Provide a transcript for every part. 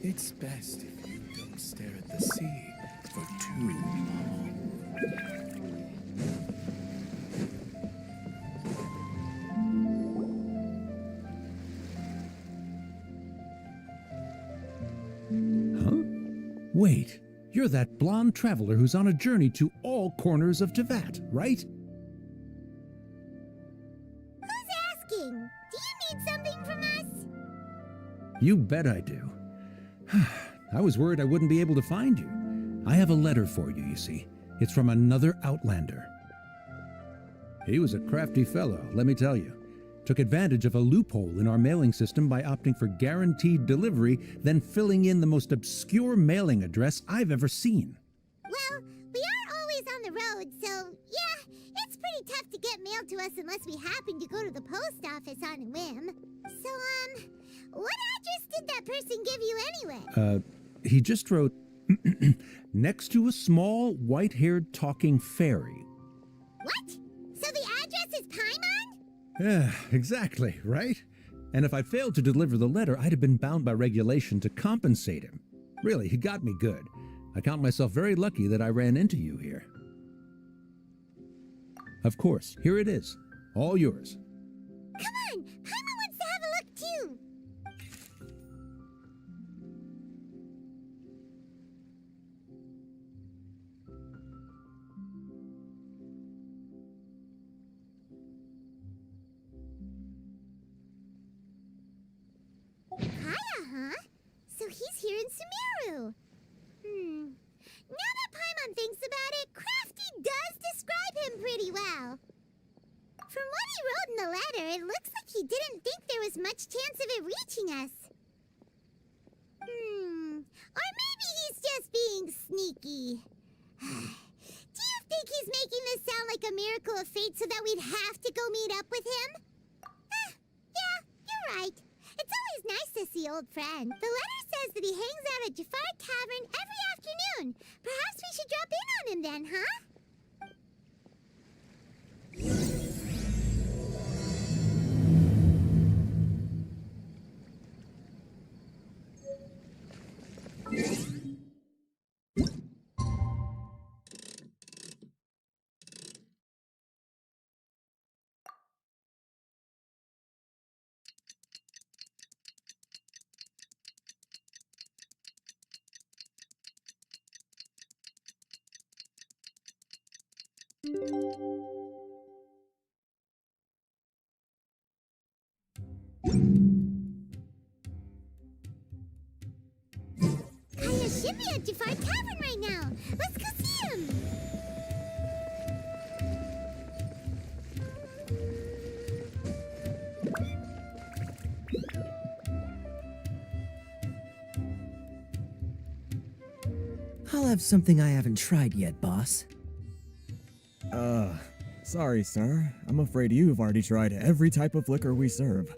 It's best if you don't stare at the sea for too long. Huh? Wait, you're that blonde traveler who's on a journey to all corners of Teyvat, right? Who's asking? Do you need something from us? You bet I do. I was worried I wouldn't be able to find you. I have a letter for you, you see. It's from another Outlander. He was a crafty fellow, let me tell you. Took advantage of a loophole in our mailing system by opting for guaranteed delivery, then filling in the most obscure mailing address I've ever seen. Well, we are always on the road, so yeah, it's pretty tough to get mail to us unless we happen to go to the post office on a whim. So, what address did that person give you anyway? He just wrote, next to a small, white-haired talking fairy. What? So the address is Paimon? Yeah, exactly, right? And if I failed to deliver the letter, I'd have been bound by regulation to compensate him. Really, he got me good. I count myself very lucky that I ran into you here. Of course, here it is. All yours. Come on! Paimon wants to have a look too! Kaya, huh? So he's here in Sumeru. Now that Paimon thinks about it, Crafty does describe him pretty well. From what he wrote in the letter, it looks like he didn't think there was much chance of it reaching us. Or maybe he's just being sneaky. Do you think he's making this sound like a miracle of fate so that we'd have to go meet up with him? Yeah, you're right. It's always nice to see old friends. The letter says that he hangs out at Jafar Tavern every afternoon. Perhaps we should drop in on him then, huh? Kaya should be at Jafar Tavern right now. Let's go see him. I'll have something I haven't tried yet, boss. Sorry, sir. I'm afraid you've already tried every type of liquor we serve.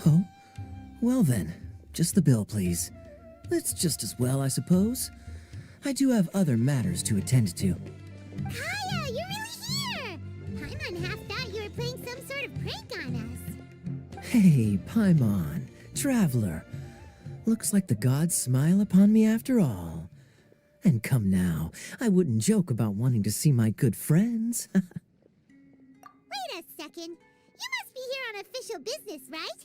Oh? Well then, just the bill, please. That's just as well, I suppose. I do have other matters to attend to. Kaya, you're really here! Paimon half thought you were playing some sort of prank on us. Hey, Paimon, traveler. Looks like the gods smile upon me after all. And come now, I wouldn't joke about wanting to see my good friends. Wait a second. You must be here on official business, right?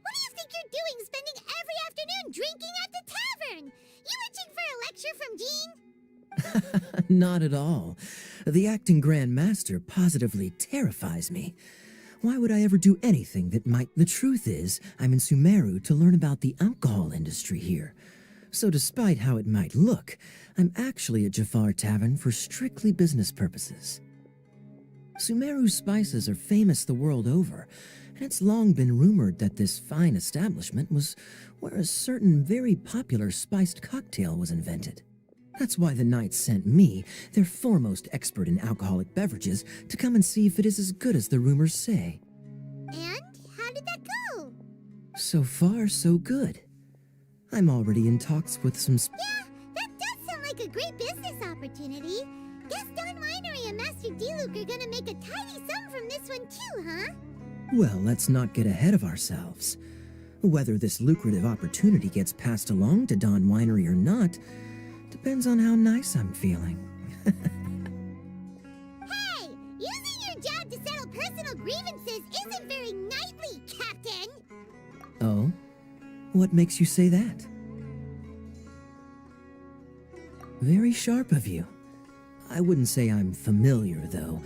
What do you think you're doing spending every afternoon drinking at the tavern? You itching for a lecture from Jean? Not at all. The acting Grand Master positively terrifies me. Why would I ever do anything that might... The truth is, I'm in Sumeru to learn about the alcohol industry here. So despite how it might look, I'm actually at Jafar Tavern for strictly business purposes. Sumeru spices are famous the world over, and it's long been rumored that this fine establishment was where a certain very popular spiced cocktail was invented. That's why the Knights sent me, their foremost expert in alcoholic beverages, to come and see if it is as good as the rumors say. And how did that go? So far, so good. I'm already in talks with some Yeah, that does sound like a great business opportunity. Guess Don Winery and Master D-Luke are gonna make a tidy sum from this one too, huh? Well, let's not get ahead of ourselves. Whether this lucrative opportunity gets passed along to Don Winery or not depends on how nice I'm feeling. Hey! Using your job to settle personal grievances isn't very knightly, Captain! Oh? What makes you say that? Very sharp of you. I wouldn't say I'm familiar, though.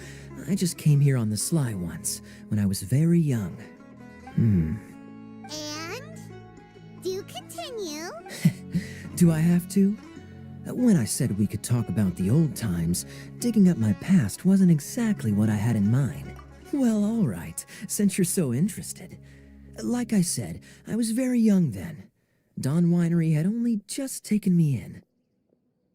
I just came here on the sly once, when I was very young. And? Do continue. Do I have to? When I said we could talk about the old times, digging up my past wasn't exactly what I had in mind. Well, all right, since you're so interested. Like I said, I was very young then. Don Winery had only just taken me in.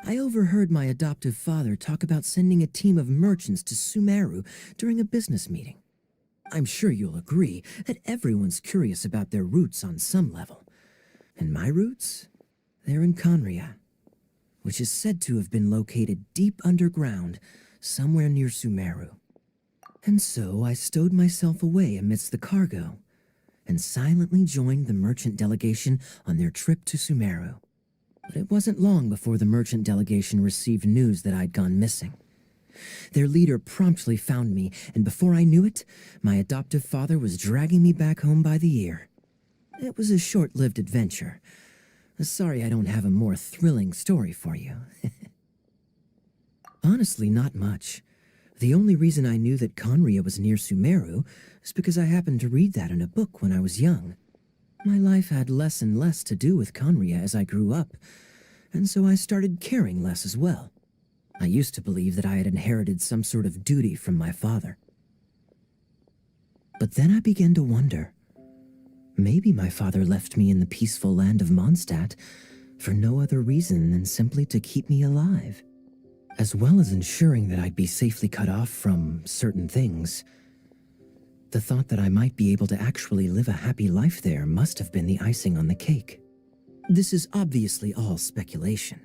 I overheard my adoptive father talk about sending a team of merchants to Sumeru during a business meeting. I'm sure you'll agree that everyone's curious about their roots on some level. And my roots? They're in Conria, which is said to have been located deep underground, somewhere near Sumeru. And so I stowed myself away amidst the cargo, and silently joined the merchant delegation on their trip to Sumeru. But it wasn't long before the merchant delegation received news that I'd gone missing. Their leader promptly found me, and before I knew it, my adoptive father was dragging me back home by the ear. It was a short-lived adventure. Sorry I don't have a more thrilling story for you. Honestly, not much. The only reason I knew that Conria was near Sumeru is because I happened to read that in a book when I was young. My life had less and less to do with Conria as I grew up, and so I started caring less as well. I used to believe that I had inherited some sort of duty from my father. But then I began to wonder, maybe my father left me in the peaceful land of Mondstadt for no other reason than simply to keep me alive. As well as ensuring that I'd be safely cut off from certain things. The thought that I might be able to actually live a happy life there must have been the icing on the cake. This is obviously all speculation.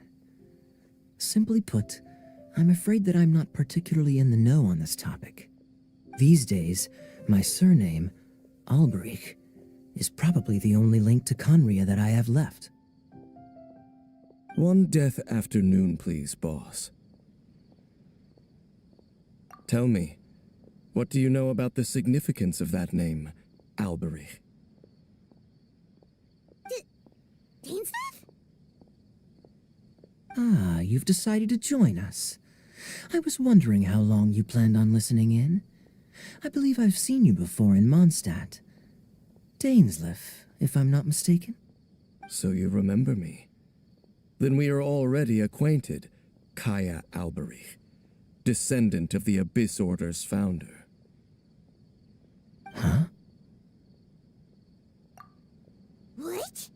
Simply put, I'm afraid that I'm not particularly in the know on this topic. These days, my surname, Alberich, is probably the only link to Conria that I have left. One death afternoon, please, boss. Tell me, what do you know about the significance of that name, Alberich? Dainsleif? Ah, you've decided to join us. I was wondering how long you planned on listening in. I believe I've seen you before in Mondstadt. Dainsleif, if I'm not mistaken. So you remember me. Then we are already acquainted, Kaya Alberich, descendant of the Abyss Order's founder. Huh? What?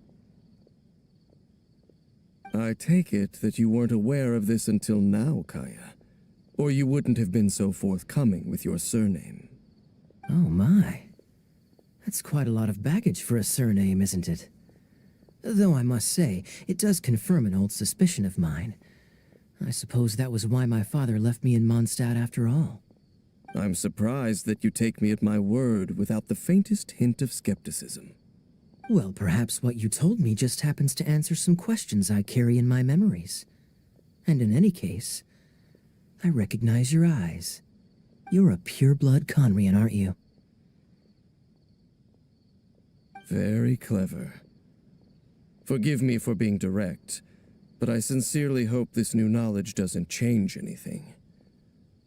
I take it that you weren't aware of this until now, Kaya. Or you wouldn't have been so forthcoming with your surname. Oh my. That's quite a lot of baggage for a surname, isn't it? Though I must say, it does confirm an old suspicion of mine. I suppose that was why my father left me in Mondstadt after all. I'm surprised that you take me at my word without the faintest hint of skepticism. Well, perhaps what you told me just happens to answer some questions I carry in my memories. And in any case, I recognize your eyes. You're a pure-blood Conrian, aren't you? Very clever. Forgive me for being direct, but I sincerely hope this new knowledge doesn't change anything.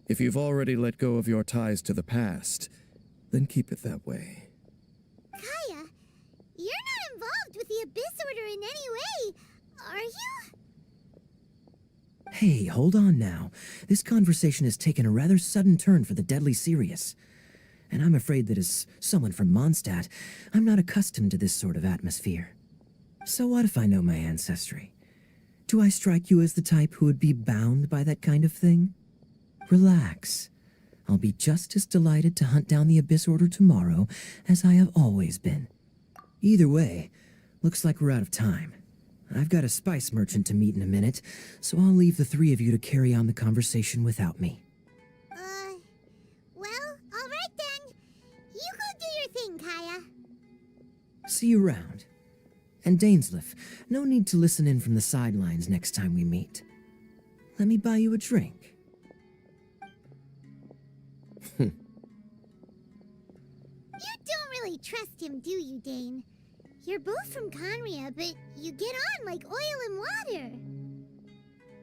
If you've already let go of your ties to the past, then keep it that way. Kaya, you're not involved with the Abyss Order in any way, are are you? Hey, hold on now. This conversation has taken a rather sudden turn for the deadly serious. And I'm afraid that as someone from Mondstadt, I'm not accustomed to this sort of atmosphere. So what if I know my ancestry? Do I strike you as the type who would be bound by that kind of thing? Relax. I'll be just as delighted to hunt down the Abyss Order tomorrow as I have always been. Either way, looks like we're out of time. I've got a spice merchant to meet in a minute, so I'll leave the three of you to carry on the conversation without me. Well, all right then. You go do your thing, Kaya. See you around. And Dainsleif, no need to listen in from the sidelines next time we meet. Let me buy you a drink. You don't really trust him, do you, Dane? You're both from Conria, but you get on like oil and water.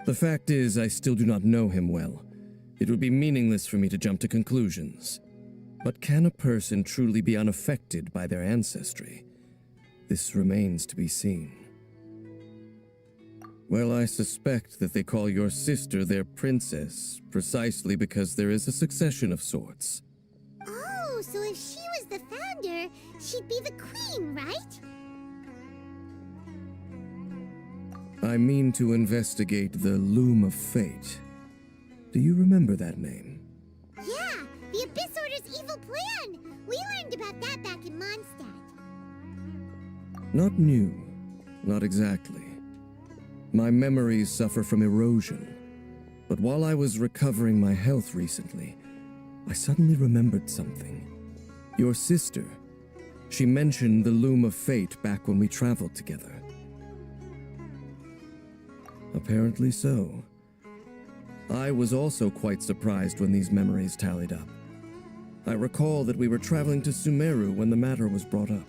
The fact is, I still do not know him well. It would be meaningless for me to jump to conclusions. But can a person truly be unaffected by their ancestry? This remains to be seen. Well, I suspect that they call your sister their princess, precisely because there is a succession of sorts. Oh, so if she was the founder, she'd be the queen, right? I mean to investigate the Loom of Fate. Do you remember that name? Yeah, the Abyss Order's evil plan. We learned about that back in Mondstadt. Not new. Not exactly. My memories suffer from erosion. But while I was recovering my health recently, I suddenly remembered something. Your sister. She mentioned the Loom of Fate back when we traveled together. Apparently so. I was also quite surprised when these memories tallied up. I recall that we were traveling to Sumeru when the matter was brought up.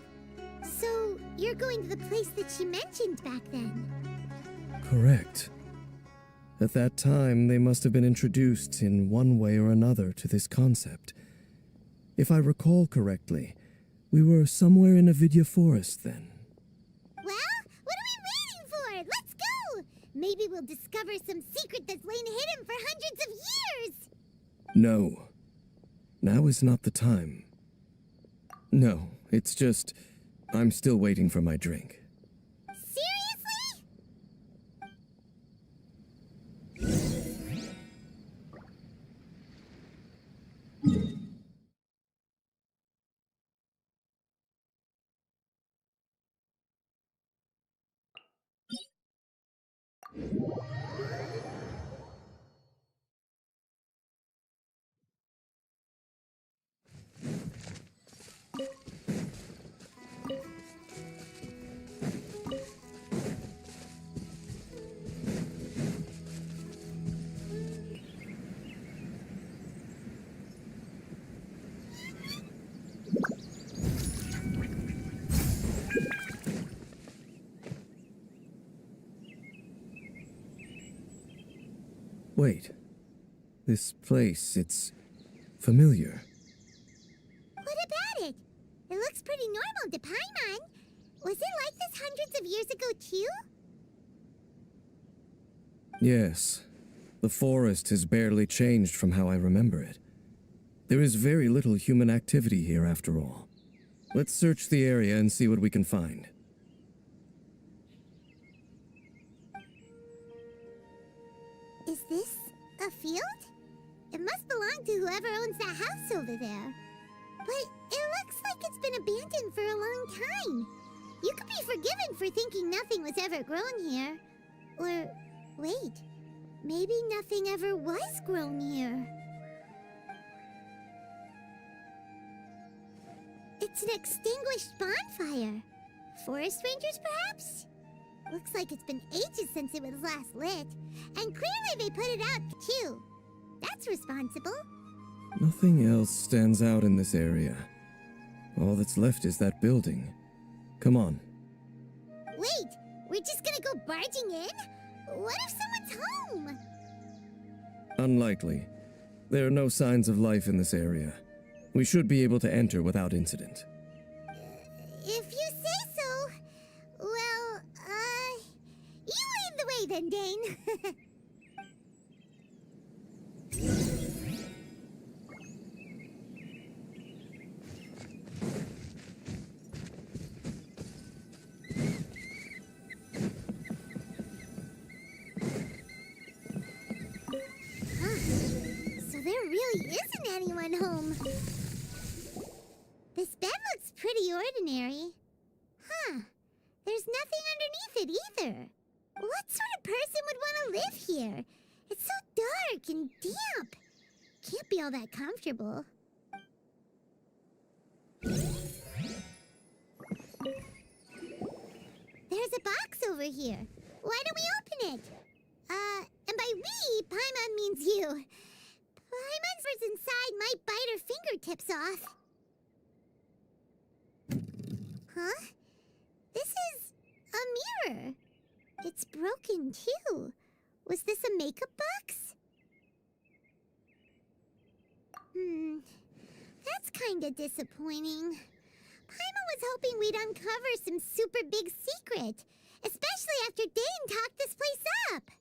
So, you're going to the place that she mentioned back then? Correct. At that time, they must have been introduced in one way or another to this concept. If I recall correctly, we were somewhere in Avidya Forest then. Well, what are we waiting for? Let's go! Maybe we'll discover some secret that's lain hidden for hundreds of years! No. Now is not the time. No, it's just, I'm still waiting for my drink. Seriously? Wait. This place, it's familiar. What about it? It looks pretty normal to Paimon. Was it like this hundreds of years ago, too? Yes. The forest has barely changed from how I remember it. There is very little human activity here after all. Let's search the area and see what we can find. Is this a field? It must belong to whoever owns that house over there. But it looks like it's been abandoned for a long time. You could be forgiven for thinking nothing was ever grown here. Or, wait, maybe nothing ever was grown here. It's an extinguished bonfire. Forest rangers, perhaps? Looks like it's been ages since it was last lit. And clearly they put it out, too. That's responsible. Nothing else stands out in this area. All that's left is that building. Come on. Wait, we're just gonna go barging in? What if someone's home? Unlikely. There are no signs of life in this area. We should be able to enter without incident. If you say so. Well, you then, Dane. So there really isn't anyone home. This bed looks pretty ordinary. Huh. There's nothing underneath it either. What sort of person would want to live here? It's so dark and damp. Can't be all that comfortable. There's a box over here. Why don't we open it? And by we, Paimon means you. Paimon's what's inside might bite her fingertips off. Huh? This is a mirror. It's broken, too. Was this a makeup box? That's kinda disappointing. Paimon was hoping we'd uncover some super big secret, especially after Dane talked this place up.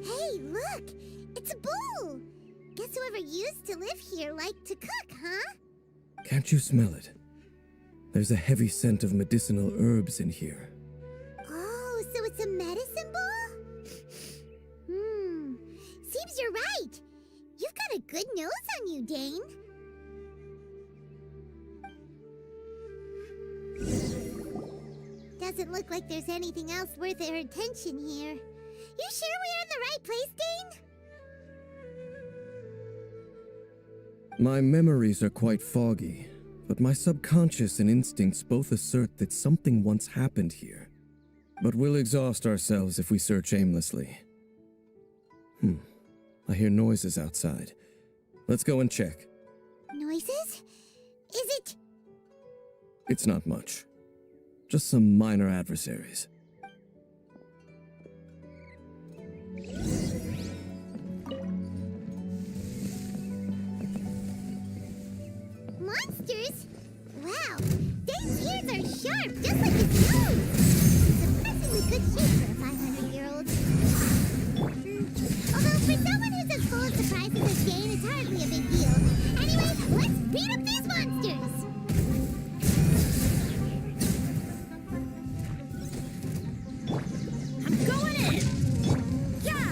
Hey, look! It's a bowl! Guess whoever used to live here liked to cook, huh? Can't you smell it? There's a heavy scent of medicinal herbs in here. Oh, so it's a medicine bowl? Seems you're right. You've got a good nose on you, Dane. Doesn't look like there's anything else worth our attention here. You sure we're in the right place, Dane? My memories are quite foggy, but my subconscious and instincts both assert that something once happened here. But we'll exhaust ourselves if we search aimlessly. I hear noises outside. Let's go and check. Noises? Is it? It's not much. Just some minor adversaries. Monsters? Wow, Dane's ears are sharp, just like his nose. Surprisingly good shape for a 500-year-old. Although for someone who's as full of surprises as Dane, it's hardly a big deal. Anyway, let's beat up these monsters! I'm going in! Yeah!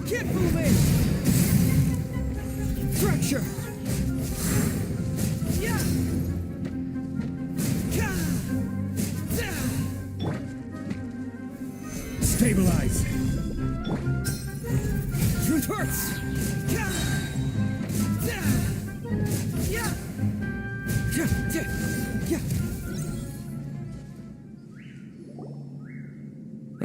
Keep moving! Fracture! Yeah! Stabilize! Truth hurts! Yeah!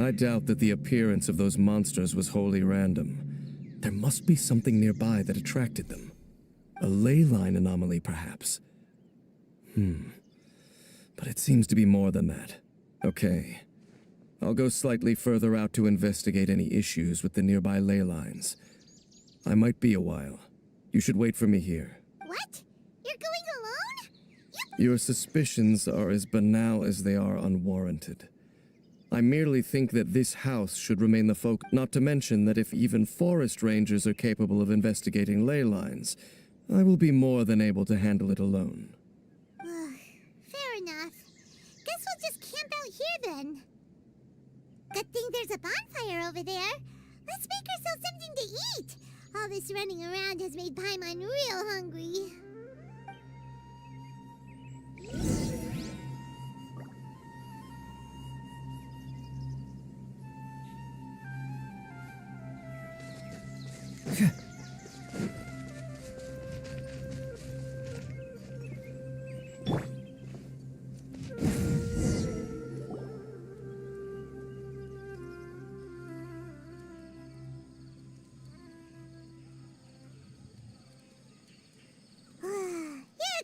I doubt that the appearance of those monsters was wholly random. There must be something nearby that attracted them. A ley line anomaly, perhaps. But it seems to be more than that. Okay. I'll go slightly further out to investigate any issues with the nearby ley lines. I might be a while. You should wait for me here. What? You're going alone? Your suspicions are as banal as they are unwarranted. I merely think that this house should remain the not to mention that if even forest rangers are capable of investigating ley lines, I will be more than able to handle it alone. Fair enough. Guess we'll just camp out here then. Good thing there's a bonfire over there. Let's make ourselves something to eat. All this running around has made Paimon real hungry.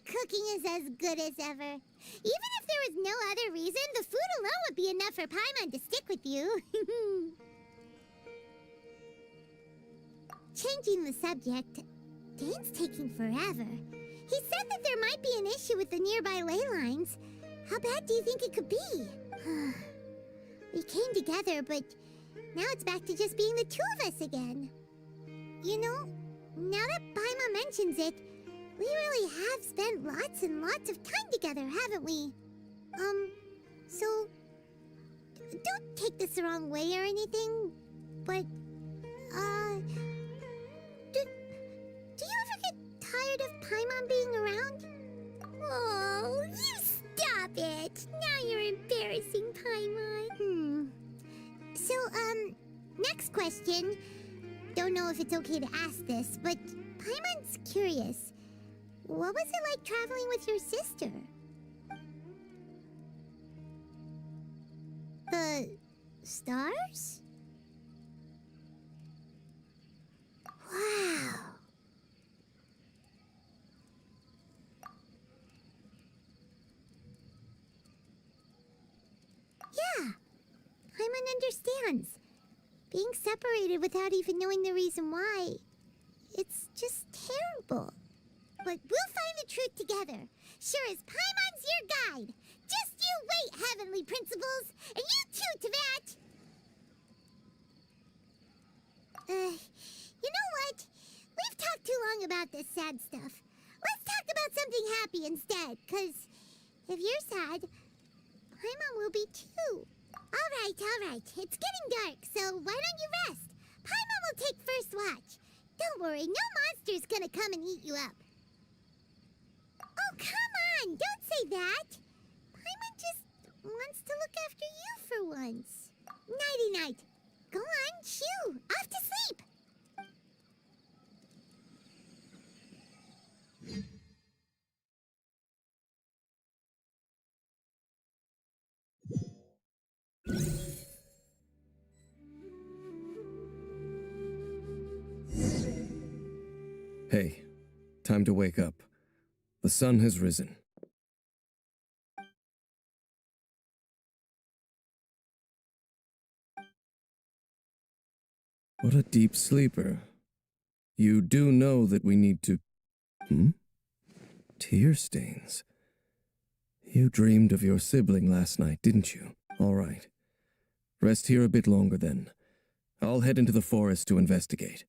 Cooking is as good as ever. Even if there was no other reason, the food alone would be enough for Paimon to stick with you. Changing the subject, Dane's taking forever. He said that there might be an issue with the nearby ley lines. How bad do you think it could be? We came together, but now it's back to just being the two of us again. You know, now that Paimon mentions it, we really have spent lots and lots of time together, haven't we? So, don't take this the wrong way or anything, but, do you ever get tired of Paimon being around? Oh, you stop it! Now you're embarrassing, Paimon. So, next question. Don't know if it's okay to ask this, but Paimon's curious. What was it like traveling with your sister? The stars? Wow. Yeah, Paimon understands. Being separated without even knowing the reason why, it's just terrible. But we'll find the truth together. Sure as Paimon's your guide. Just you wait, Heavenly Principles, and you too, Teyvat. You know what? We've talked too long about this sad stuff. Let's talk about something happy instead, 'cause if you're sad, Paimon will be too. All right. It's getting dark, so why don't you rest? Paimon will take first watch. Don't worry, no monster's gonna come and eat you up. Oh, come on! Don't say that! Paimon just wants to look after you for once. Nighty-night. Go on, shoo! Off to sleep! Hey, time to wake up. The sun has risen. What a deep sleeper. You do know that we need to... Tear stains. You dreamed of your sibling last night, didn't you? All right. Rest here a bit longer then. I'll head into the forest to investigate.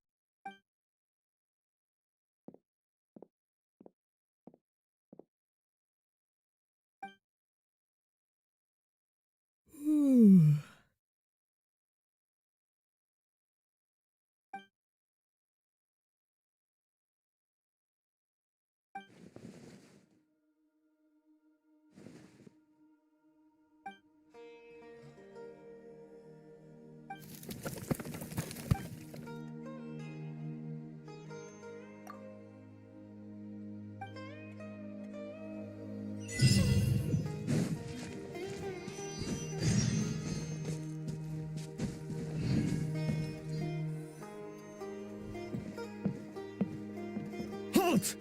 Halt!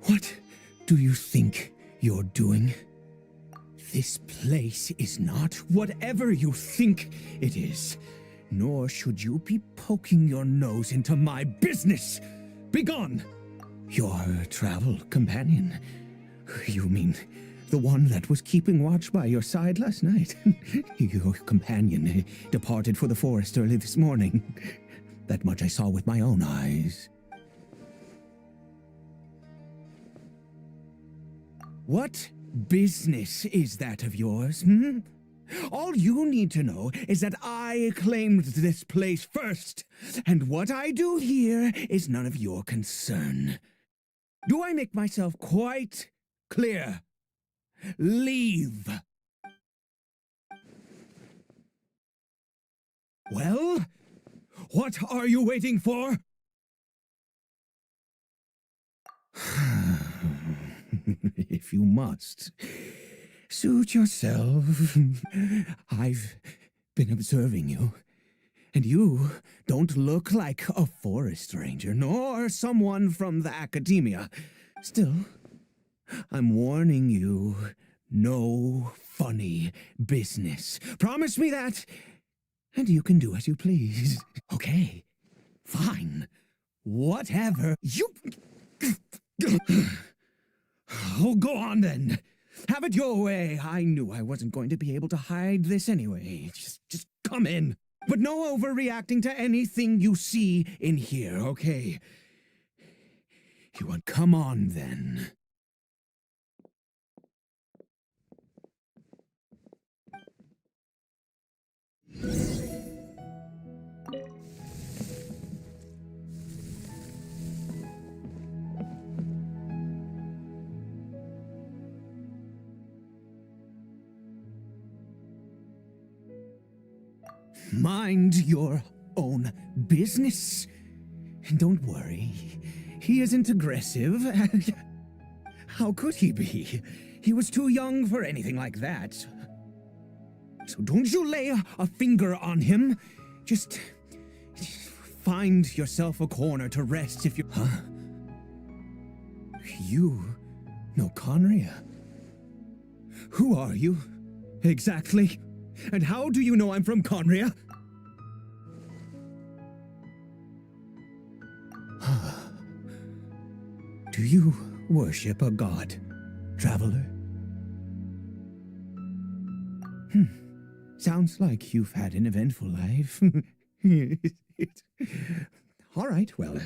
What do you think you're doing? This place is not whatever you think it is, nor should you be poking your nose into my business. Begone! Your travel companion. You mean the one that was keeping watch by your side last night? Your companion departed for the forest early this morning. That much I saw with my own eyes. What business is that of yours, All you need to know is that I claimed this place first, and what I do here is none of your concern. Do I make myself quite clear? Leave. Well, what are you waiting for? If you must, suit yourself. I've been observing you, and you don't look like a forest ranger, nor someone from the academia. Still, I'm warning you, no funny business. Promise me that, and you can do as you please. Okay, fine, whatever. You... Oh, go on then. Have it your way. I knew I wasn't going to be able to hide this anyway. Just come in. But no overreacting to anything you see in here, okay? You want come on then. Mind your own business. Don't worry. He isn't aggressive. How could he be? He was too young for anything like that. So don't you lay a finger on him. Just find yourself a corner to rest if you... Huh? You know Conria? Who are you? Exactly. And how do you know I'm from Conria? Do you worship a god, traveler? Sounds like you've had an eventful life. All right, well,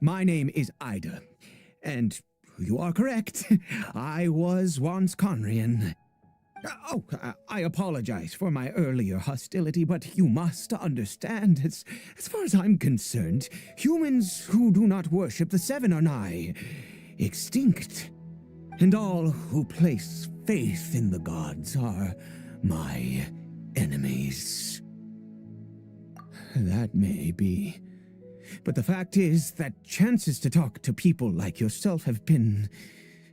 my name is Ida, and you are correct. I was once Conrian. I apologize for my earlier hostility, but you must understand, as far as I'm concerned, humans who do not worship the Seven are nigh extinct, and all who place faith in the gods are my enemies. That may be, but the fact is that chances to talk to people like yourself have been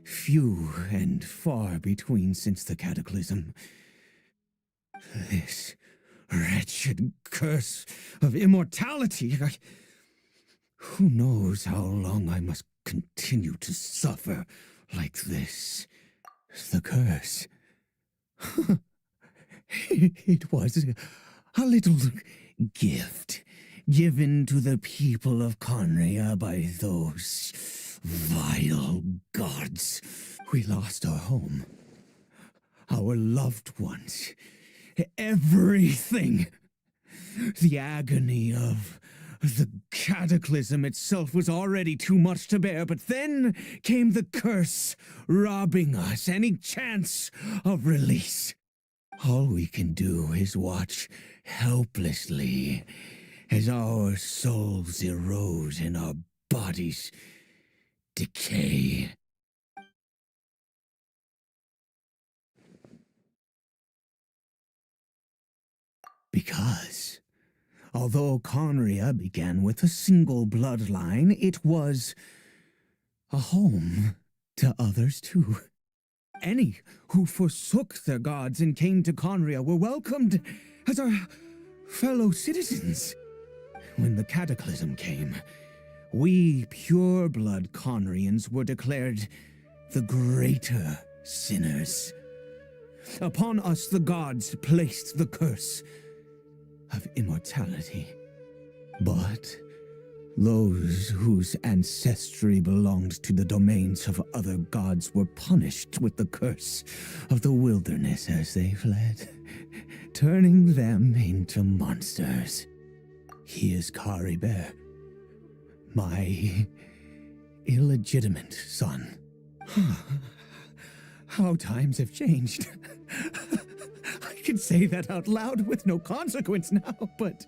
few and far between since the cataclysm. This wretched curse of immortality. Who knows how long I must continue to suffer like this? The curse. It was a little gift given to the people of Conria by those vile gods. We lost our home, our loved ones, everything. The agony of the cataclysm itself was already too much to bear, but then came the curse, robbing us any chance of release. All we can do is watch helplessly as our souls erode and our bodies decay. Because, although Conria began with a single bloodline, it was a home to others too. Any who forsook their gods and came to Conria were welcomed as our fellow citizens. When the cataclysm came, we pure-blood Conrians were declared the greater sinners. Upon us the gods placed the curse of immortality. But those whose ancestry belonged to the domains of other gods were punished with the curse of the wilderness as they fled, turning them into monsters. He is Caribert, my illegitimate son. How times have changed. I can say that out loud with no consequence now, but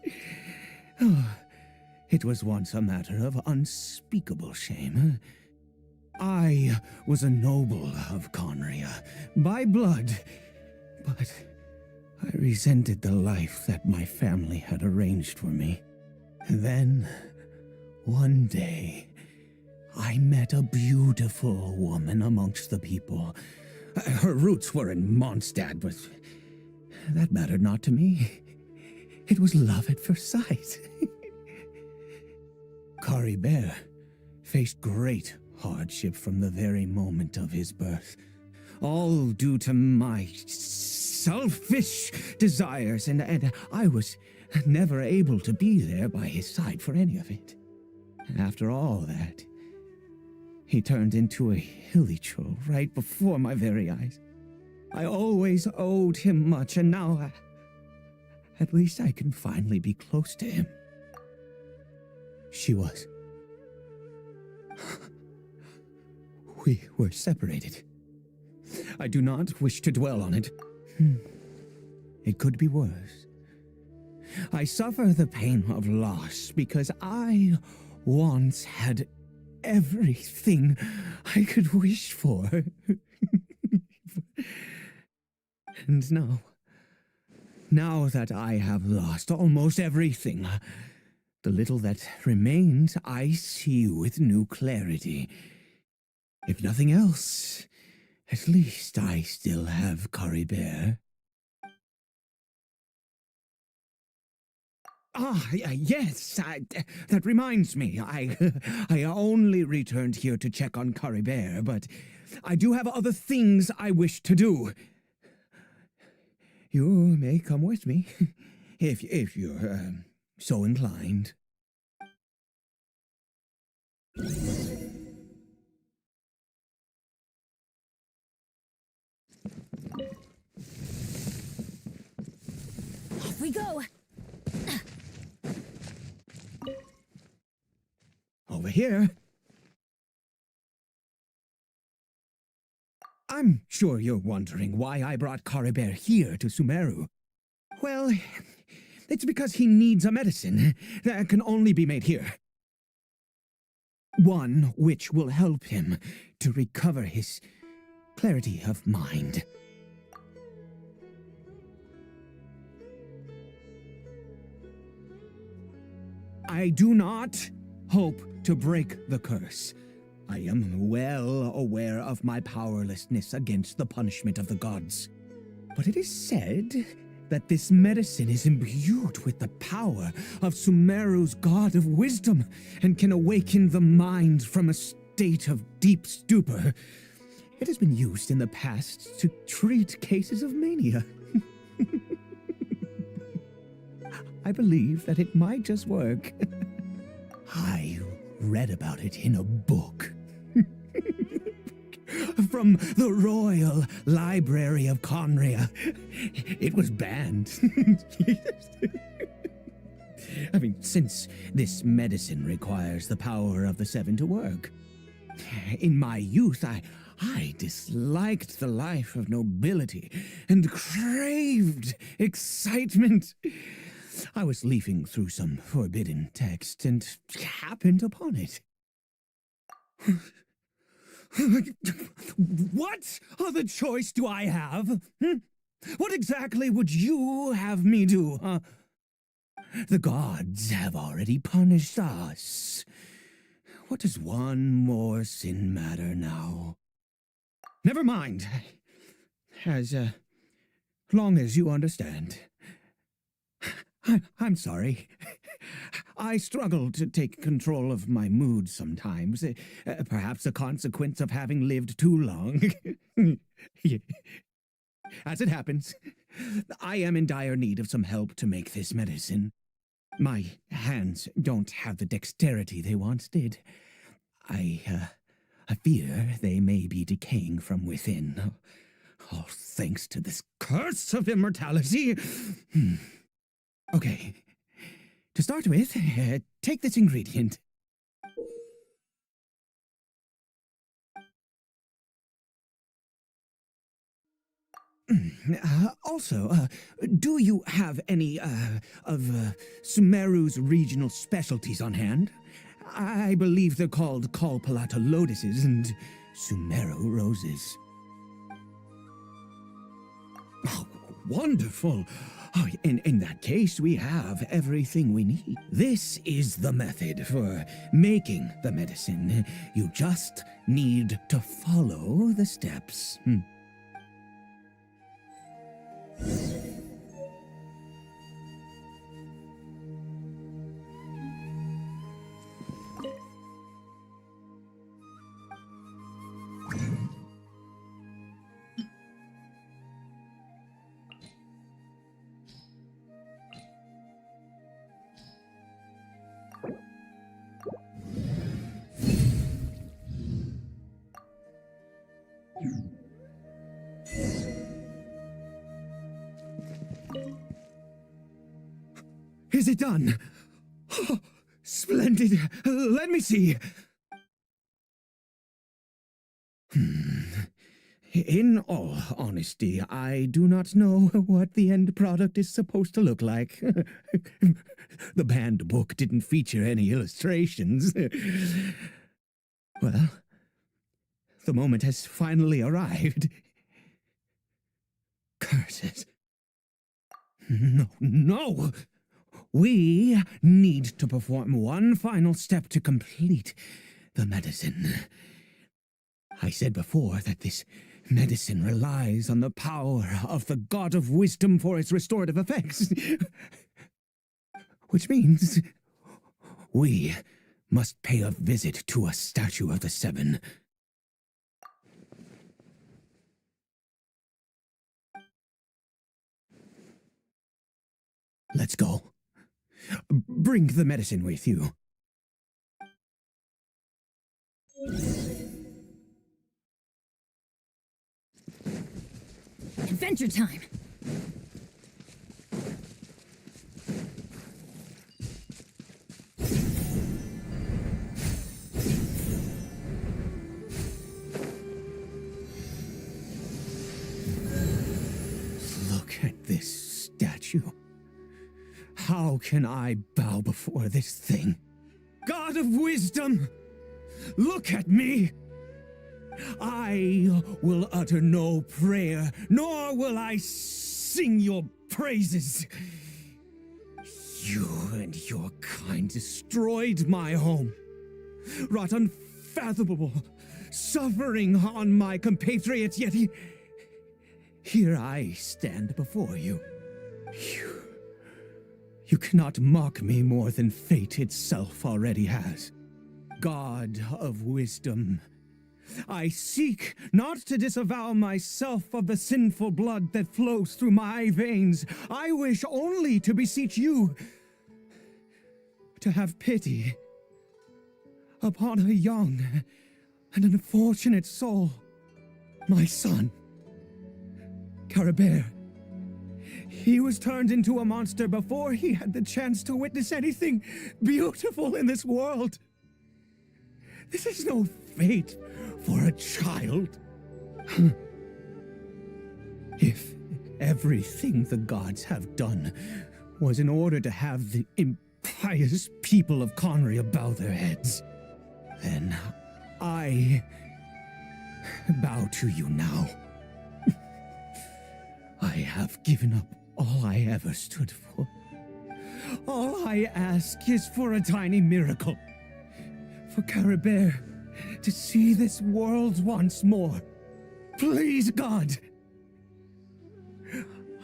it was once a matter of unspeakable shame. I was a noble of Conria, by blood, but I resented the life that my family had arranged for me. Then, one day, I met a beautiful woman amongst the people. Her roots were in Mondstadt, but that mattered not to me. It was love at first sight. Caribert faced great hardship from the very moment of his birth, all due to my selfish desires, and I was never able to be there by his side for any of it. After all that, He turned into a hilly troll right before my very eyes. I always owed him much, and now at least I can finally be close to him. She was. We were separated. I do not wish to dwell on it. It could be worse. I suffer the pain of loss because I once had everything I could wish for. And now that I have lost almost everything, the little that remains I see with new clarity. If nothing else, at least I still have Caribert. Yes, that reminds me. I only returned here to check on Caribert, but I do have other things I wish to do. You may come with me, if you're so inclined. Off we go. Over here. I'm sure you're wondering why I brought Caribert here to Sumeru. Well, it's because he needs a medicine that can only be made here. One which will help him to recover his clarity of mind. I do not hope to break the curse. I am well aware of my powerlessness against the punishment of the gods. But it is said that this medicine is imbued with the power of Sumeru's god of wisdom and can awaken the mind from a state of deep stupor. It has been used in the past to treat cases of mania. I believe that it might just work. I read about it in a book. From the Royal Library of Conria. It was banned. I mean, since this medicine requires the power of the seven to work. In my youth, I disliked the life of nobility and craved excitement. I was leafing through some forbidden text and happened upon it. What other choice do I have? What exactly would you have me do? The gods have already punished us. What does one more sin matter now? Never mind. As long as you understand. I'm sorry. I struggle to take control of my mood sometimes. Perhaps a consequence of having lived too long. As it happens, I am in dire need of some help to make this medicine. My hands don't have the dexterity they once did. I fear they may be decaying from within. All thanks to this curse of immortality. Okay. To start with, take this ingredient. Also, do you have any, of Sumeru's regional specialties on hand? I believe they're called Kalpalata lotuses and Sumeru roses. Oh, wonderful! Oh, in that case, we have everything we need. This is the method for making the medicine. You just need to follow the steps. Is it done? Oh, splendid. Let me see. In all honesty, I do not know what the end product is supposed to look like. The banned book didn't feature any illustrations. Well, the moment has finally arrived. Curses. No, no! We need to perform one final step to complete the medicine. I said before that this medicine relies on the power of the God of Wisdom for its restorative effects. Which means we must pay a visit to a statue of the Seven. Let's go. Bring the medicine with you. Adventure time. Look at this statue. How can I bow before this thing? God of wisdom, look at me! I will utter no prayer, nor will I sing your praises. You and your kind destroyed my home, wrought unfathomable suffering on my compatriots, yet here I stand before you. You cannot mock me more than fate itself already has. God of wisdom, I seek not to disavow myself of the sinful blood that flows through my veins. I wish only to beseech you to have pity upon a young and unfortunate soul, my son, Caribert. He was turned into a monster before he had the chance to witness anything beautiful in this world. This is no fate for a child. If everything the gods have done was in order to have the impious people of Conria bow their heads, then I bow to you now. I have given up all I ever stood for. All I ask is for a tiny miracle. For Caribert to see this world once more. Please, God.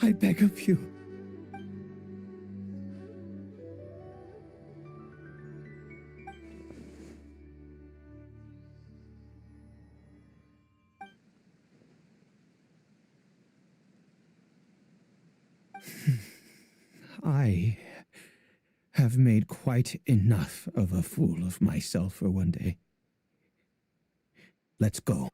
I beg of you. I have made quite enough of a fool of myself for one day. Let's go.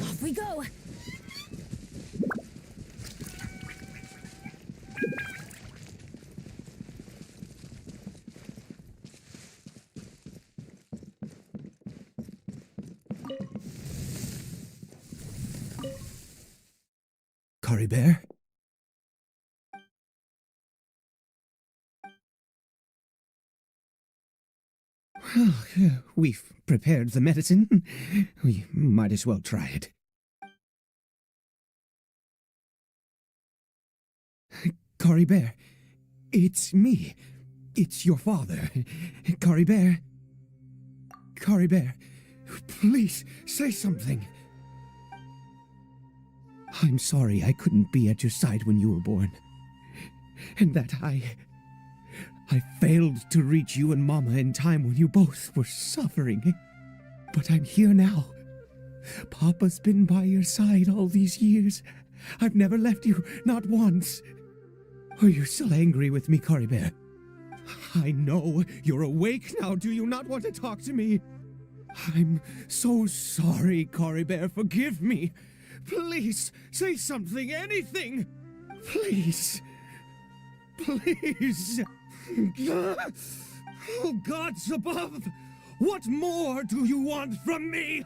Off we go. Caribert? Well, we've prepared the medicine. We might as well try it. Caribert, it's me. It's your father. Caribert. Caribert, please say something. I'm sorry I couldn't be at your side when you were born. And that I failed to reach you and Mama in time when you both were suffering. But I'm here now. Papa's been by your side all these years. I've never left you, not once. Are you still angry with me, Caribert? I know you're awake now. Do you not want to talk to me? I'm so sorry, Caribert. Forgive me. Please, say something, anything. Please. Please. Oh, gods above. What more do you want from me?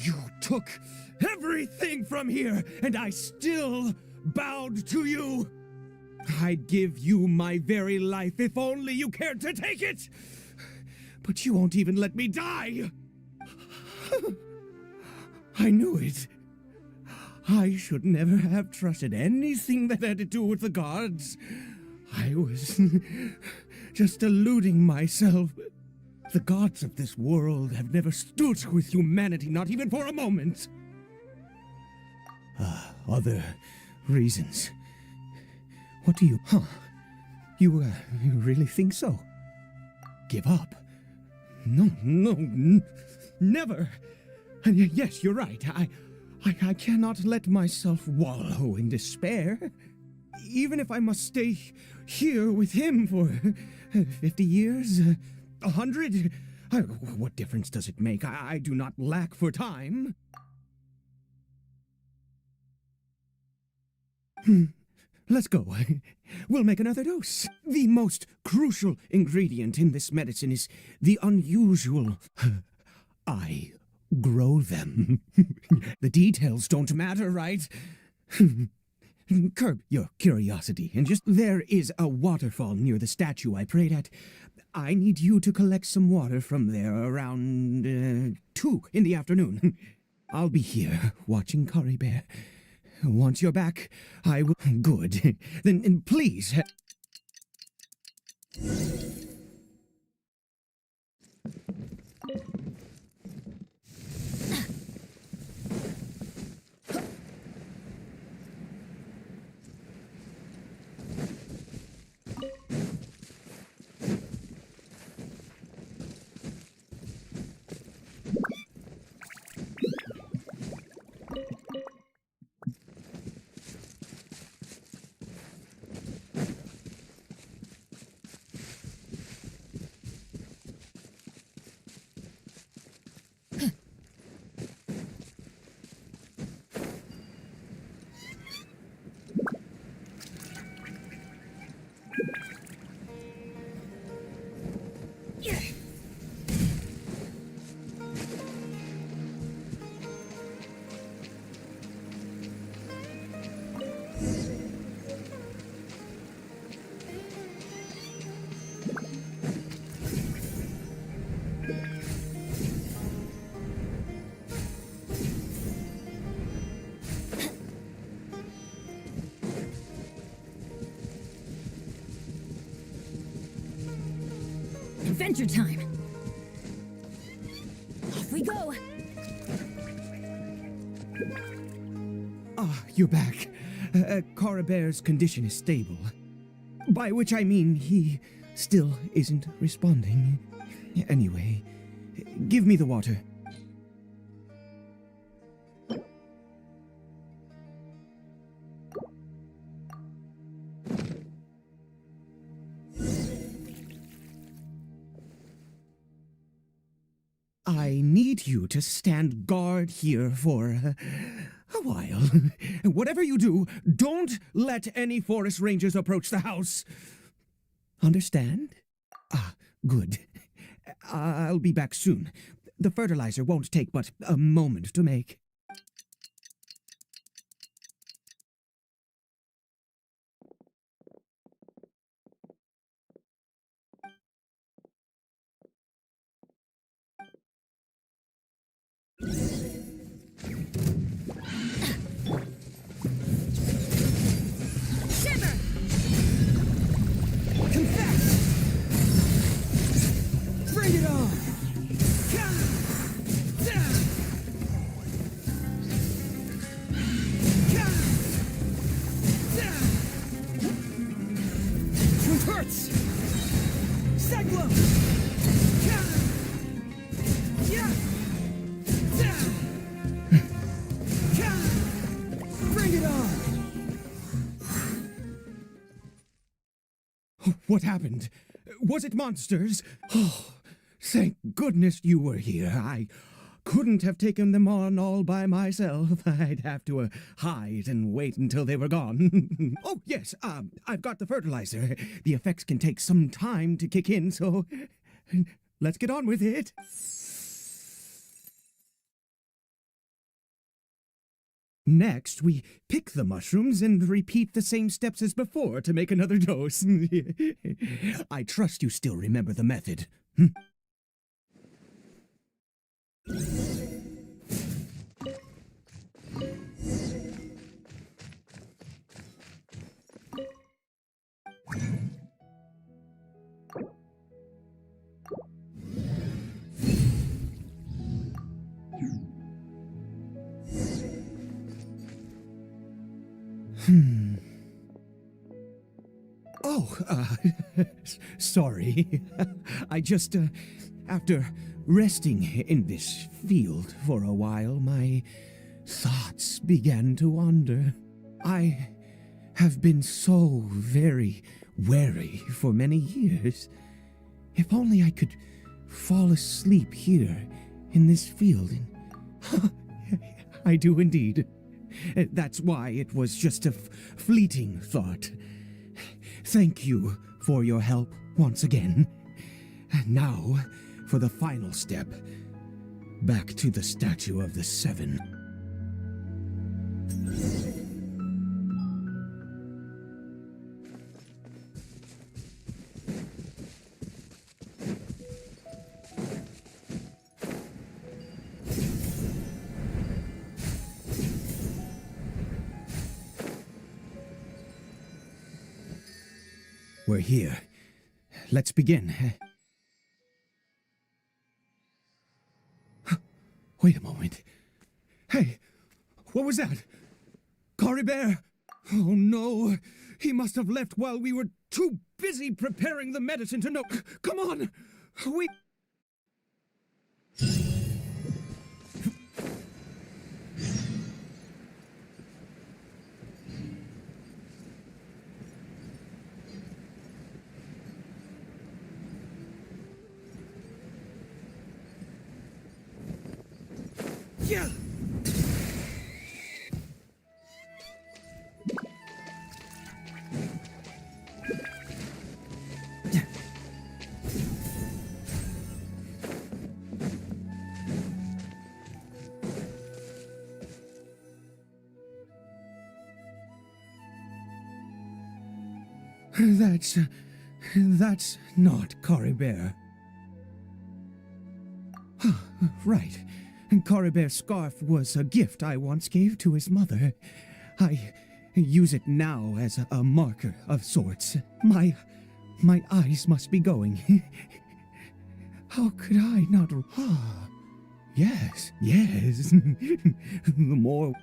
You took everything from here, and I still bowed to you. I'd give you my very life if only you cared to take it. But you won't even let me die. I knew it. I should never have trusted anything that had to do with the gods. I was just deluding myself. The gods of this world have never stood with humanity, not even for a moment. Other reasons. What do you... You really think so? Give up? No, never. Yes, you're right. I cannot let myself wallow in despair. Even if I must stay here with him for 50 years, 100, what difference does it make? I do not lack for time. Let's go. We'll make another dose. The most crucial ingredient in this medicine is the unusual. I grow them. The details don't matter, right? Curb your curiosity, and just there is a waterfall near the statue I prayed at. I need you to collect some water from there around 2 in the afternoon. I'll be here watching Caribert. Once you're back, I will... Good. Then please... Adventure time! Off we go! You're back. Caribert's condition is stable. By which I mean he still isn't responding. Anyway, give me the water. I need you to stand guard here for a while. Whatever you do, don't let any forest rangers approach the house. Understand? Good. I'll be back soon. The fertilizer won't take but a moment to make. Shiver! Confess! Bring it on! What happened? Was it monsters? Oh, thank goodness you were here. I couldn't have taken them on all by myself. I'd have to hide and wait until they were gone. Oh, yes, I've got the fertilizer. The effects can take some time to kick in, so let's get on with it. Next, we pick the mushrooms and repeat the same steps as before to make another dose. I trust you still remember the method. Oh, sorry. I just, after resting in this field for a while, my thoughts began to wander. I have been so very wary for many years. If only I could fall asleep here in this field. I do indeed. That's why it was just a fleeting thought. Thank you for your help once again. And now, for the final step. Back to the Statue of the Seven. We're here. Let's begin. Wait a moment. Hey, what was that? Caribert? Oh no, he must have left while we were too busy preparing the medicine to know. Come on, we... Yeah. That's not Caribert. Right. Caribert's scarf was a gift I once gave to his mother. I use it now as a marker of sorts. My eyes must be going. How could I not... Ah, yes. The more...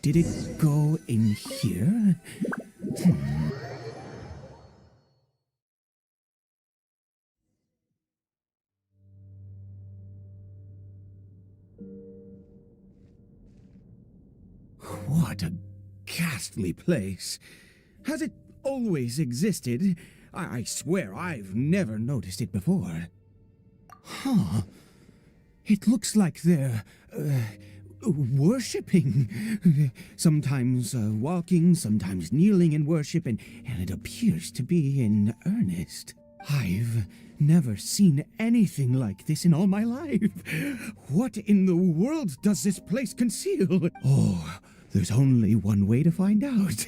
Did it go in here? What a ghastly place. Has it always existed? I swear I've never noticed it before. Huh. It looks like they're, worshipping. Sometimes walking, sometimes kneeling in worship, and it appears to be in earnest. I've never seen anything like this in all my life. What in the world does this place conceal? Oh, there's only one way to find out.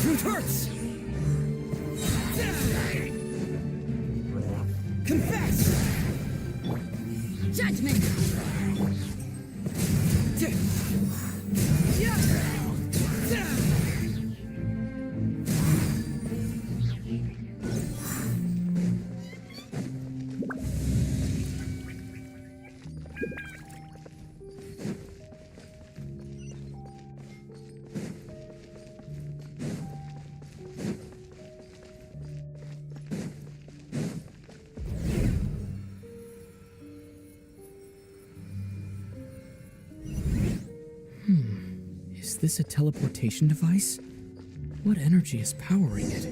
It hurts! Judgment! Is this a teleportation device? What energy is powering it?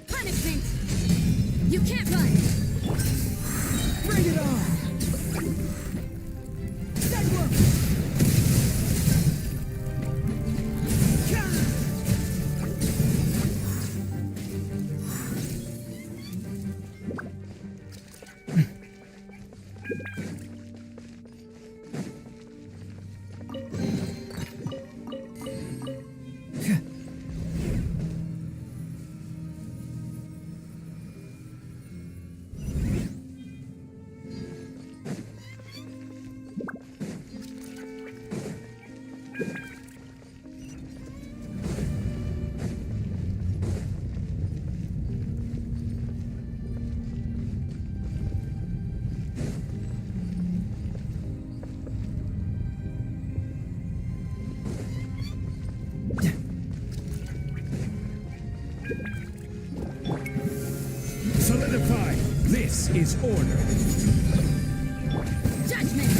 Punishment! You can't run! Bring it on! Solidify! This is order! Judgment!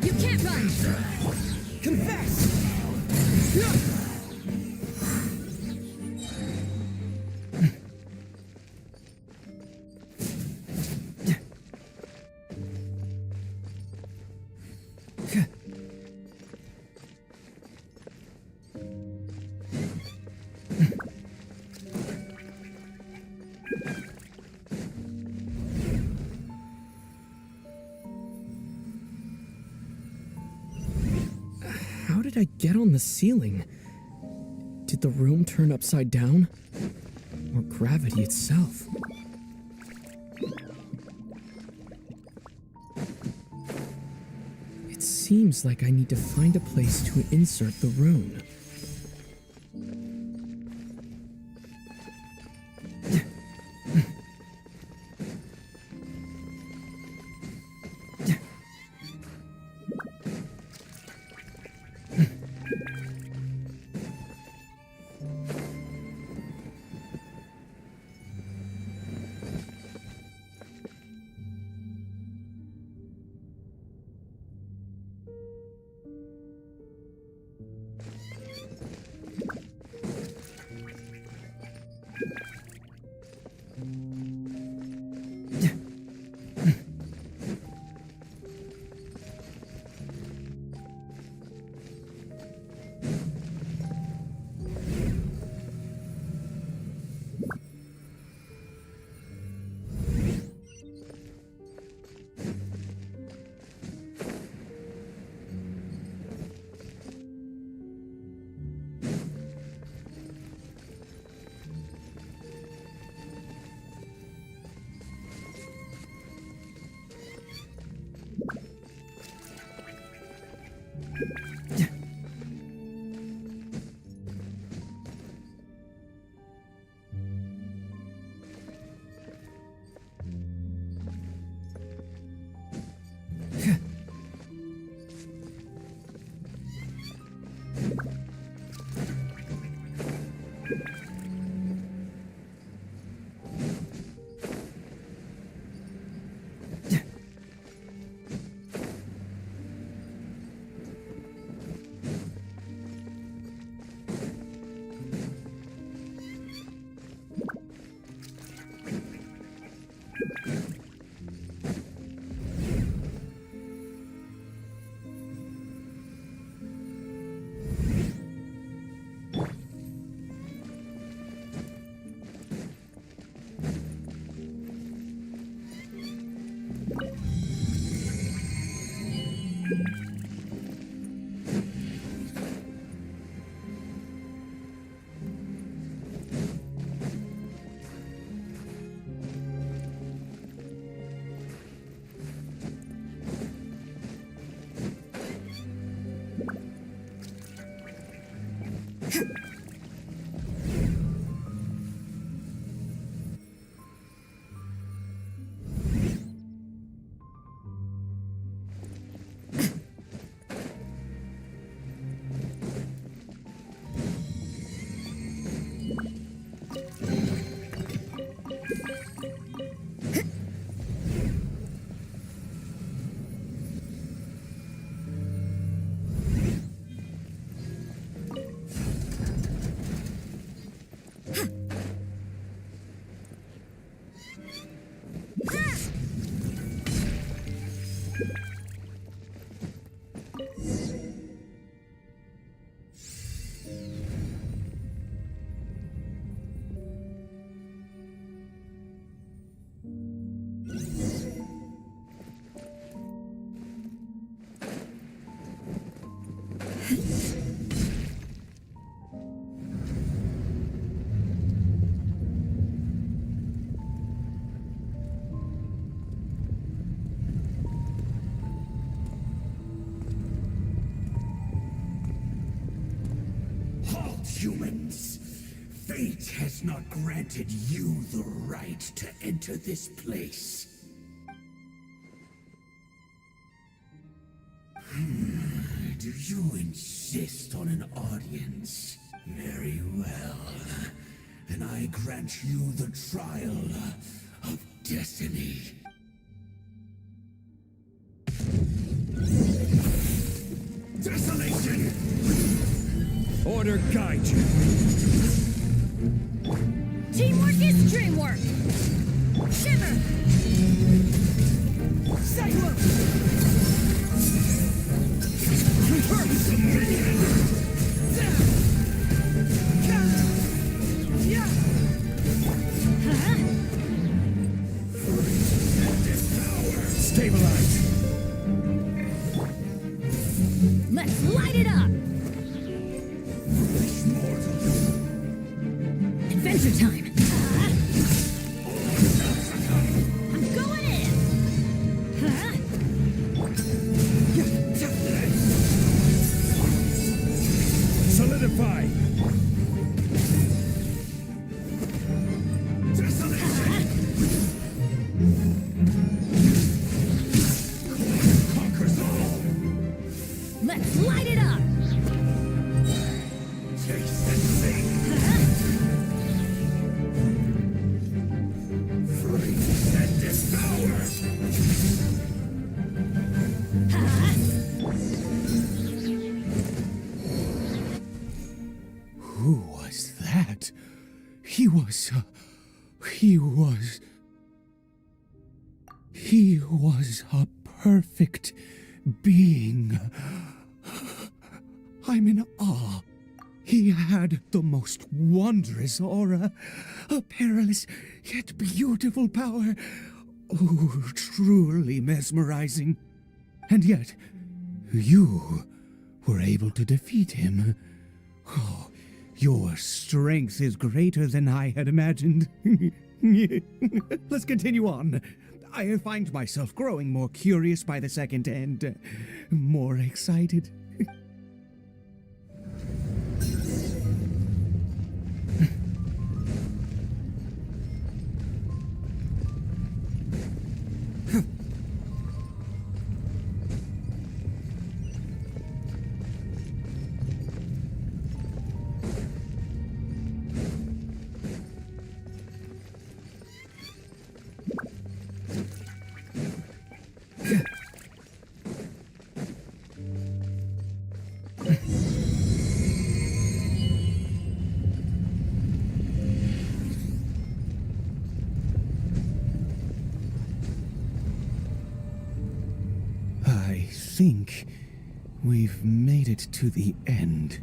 You can't run! Confess! How did I get on the ceiling? Did the room turn upside down? Or gravity itself? It seems like I need to find a place to insert the rune. Humans, fate has not granted you the right to enter this place. Do you insist on an audience? Very well. Then I grant you the trial of destiny. Desolation! Order guide you. Teamwork is dreamwork. Shiver. Cyclone. Curse the minion! Stabilize. Let's light it up. Adventure time. I'm going in. Solidify. Conquers all! Let's light it up. Taste and sing! Freeze and devour! Who was that? He was a perfect being. I'm in awe. He had the most wondrous aura, a perilous yet beautiful power. Oh, truly mesmerizing. And yet, you were able to defeat him. Oh, your strength is greater than I had imagined. Let's continue on. I find myself growing more curious by the second and more excited. I think we've made it to the end.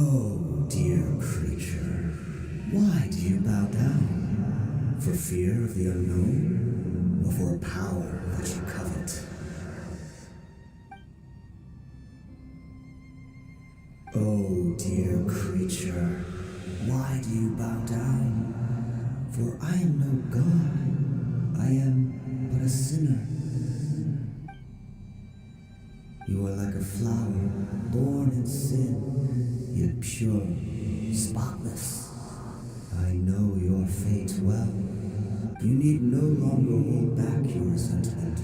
Oh, dear creature, why do you bow down? For fear of the unknown, or for a power that you covet? Oh, dear creature, why do you bow down? For I am no god, I am but a sinner. You are like a flower, born in sin, yet pure, spotless. I know your fate well. You need no longer hold back your resentment,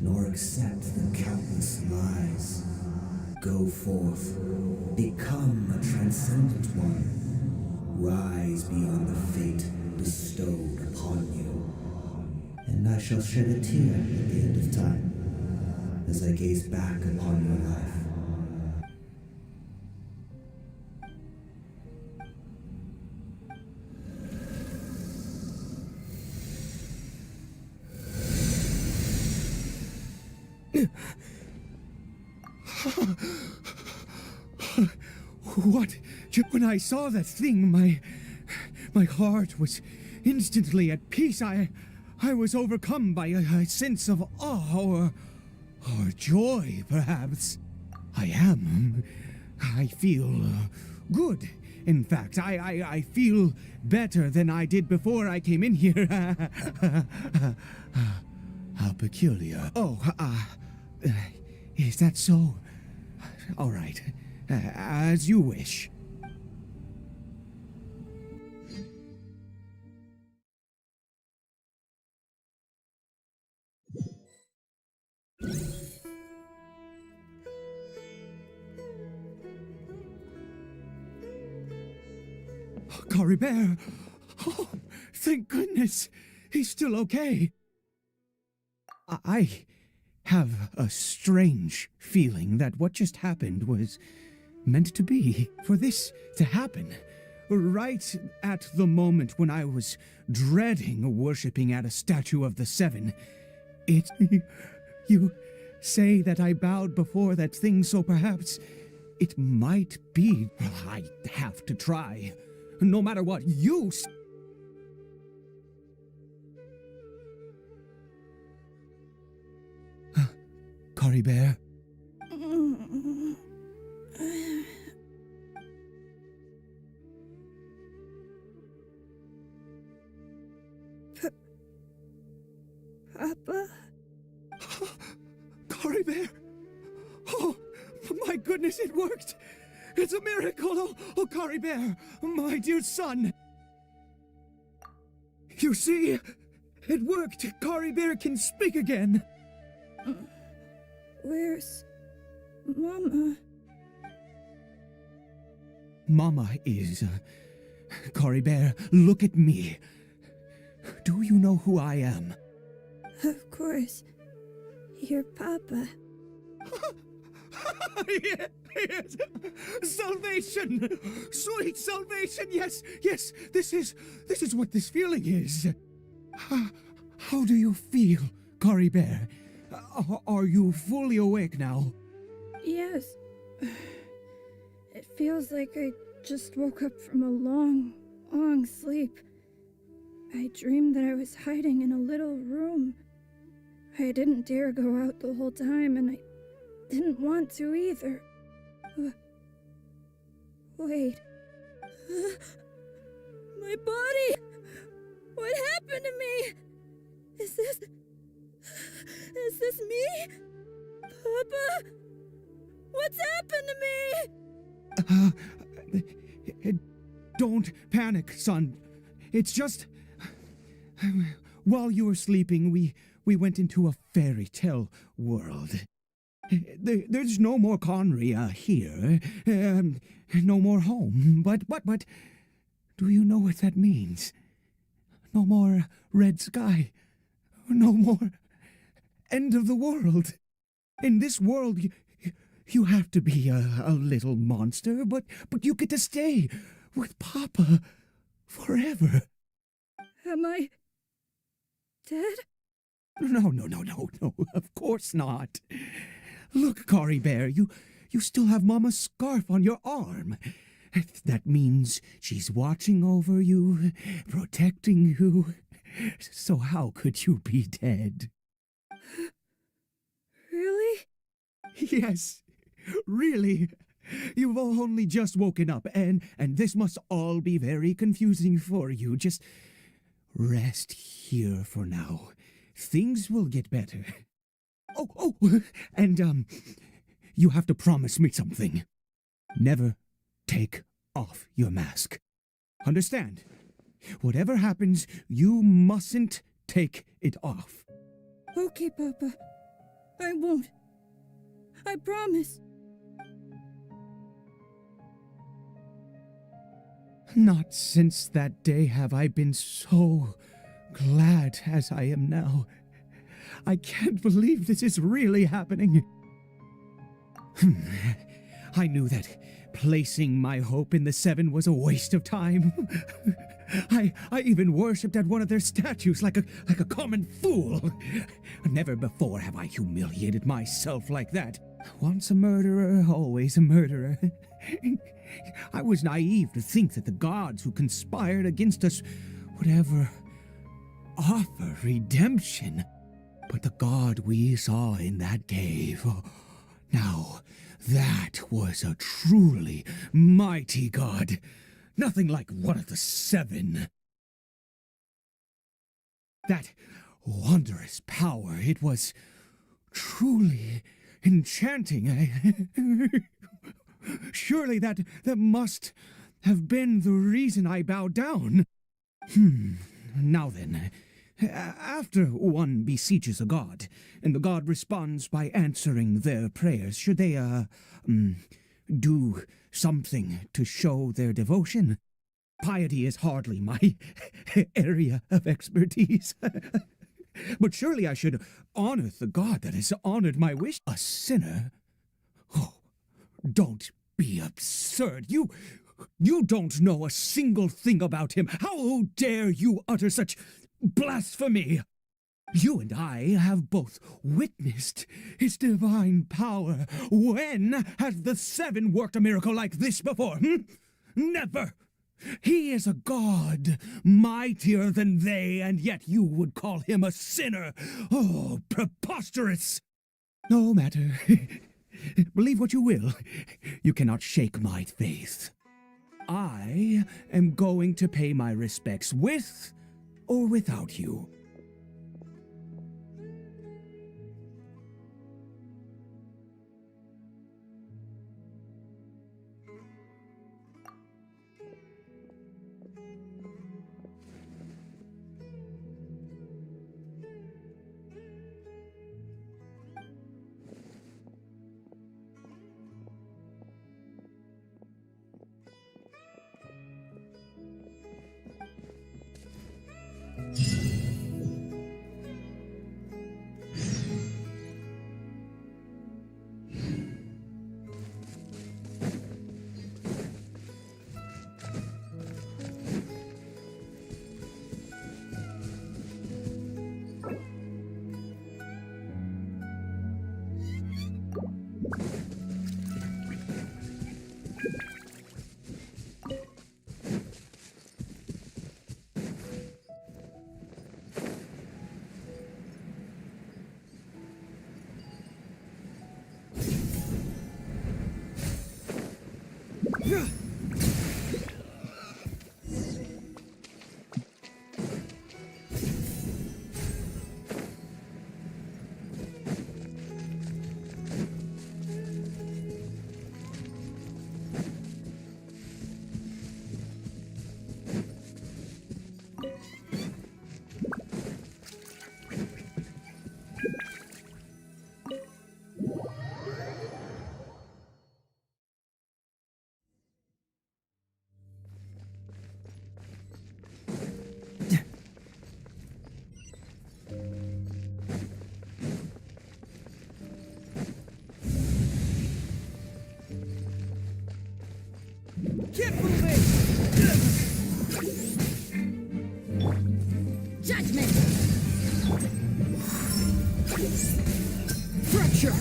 nor accept the countless lies. Go forth, become a transcendent one. Rise beyond the fate bestowed upon you. And I shall shed a tear at the end of time, as I gaze back upon your life. What? When I saw that thing, my heart was instantly at peace. I was overcome by a sense of awe or joy, perhaps. I feel good. In fact, I feel better than I did before I came in here. How peculiar. Oh, is that so? All right. As you wish. Caribert! Oh, thank goodness! He's still okay. I have a strange feeling that what just happened was meant to be. For this to happen, right at the moment when I was dreading worshipping at a statue of the Seven, you say that I bowed before that thing, so perhaps it might be. I have to try. No matter what, Caribert. Papa? Caribert! Oh, my goodness, it worked! It's a miracle! Oh, Caribert, my dear son! You see, it worked! Caribert can speak again! Where's Mama? Mama is... Caribert, look at me. Do you know who I am? Of course. Your Papa. Yes! Salvation! Sweet salvation! Yes! Yes! This is what this feeling is. How do you feel, Caribert? Are you fully awake now? Yes. It feels like I just woke up from a long, long sleep. I dreamed that I was hiding in a little room. I didn't dare go out the whole time, and I didn't want to either. Wait. My body! What happened to me? Is this me? Papa? What's happened to me? Don't panic, son. It's just... While you were sleeping, we went into a fairy tale world. There's no more Conria here. No more home. But, do you know what that means? No more red sky. No more end of the world. In this world, you have to be a little monster, but you get to stay with Papa forever. Am I dead? No, of course not. Look, Caribert, you still have Mama's scarf on your arm. That means she's watching over you, protecting you. So how could you be dead? Really? Yes, really. You've only just woken up, and this must all be very confusing for you. Just rest here for now. Things will get better. Oh, and you have to promise me something. Never take off your mask. Understand? Whatever happens, you mustn't take it off. Okay, Papa. I won't. I promise. Not since that day have I been so glad as I am now. I can't believe this is really happening. I knew that placing my hope in the Seven was a waste of time. I even worshipped at one of their statues like a common fool. Never before have I humiliated myself like that. Once a murderer, always a murderer. I was naive to think that the gods who conspired against us would ever offer redemption. But the god we saw in that cave, now that was a truly mighty god. Nothing like one of the Seven. That wondrous power, it was truly enchanting. Surely that must have been the reason I bowed down. Now then, after one beseeches a god, and the god responds by answering their prayers, should they, do something to show their devotion? Piety is hardly my area of expertise. But surely I should honor the god that has honored my wish. A sinner? Oh, don't be absurd. You don't know a single thing about him. How dare you utter such blasphemy? You and I have both witnessed his divine power. When has the Seven worked a miracle like this before? Never! He is a god, mightier than they, and yet you would call him a sinner. Oh, preposterous! No matter. Believe what you will. You cannot shake my faith. I am going to pay my respects with or without you. Keep moving! Judgment! Fracture!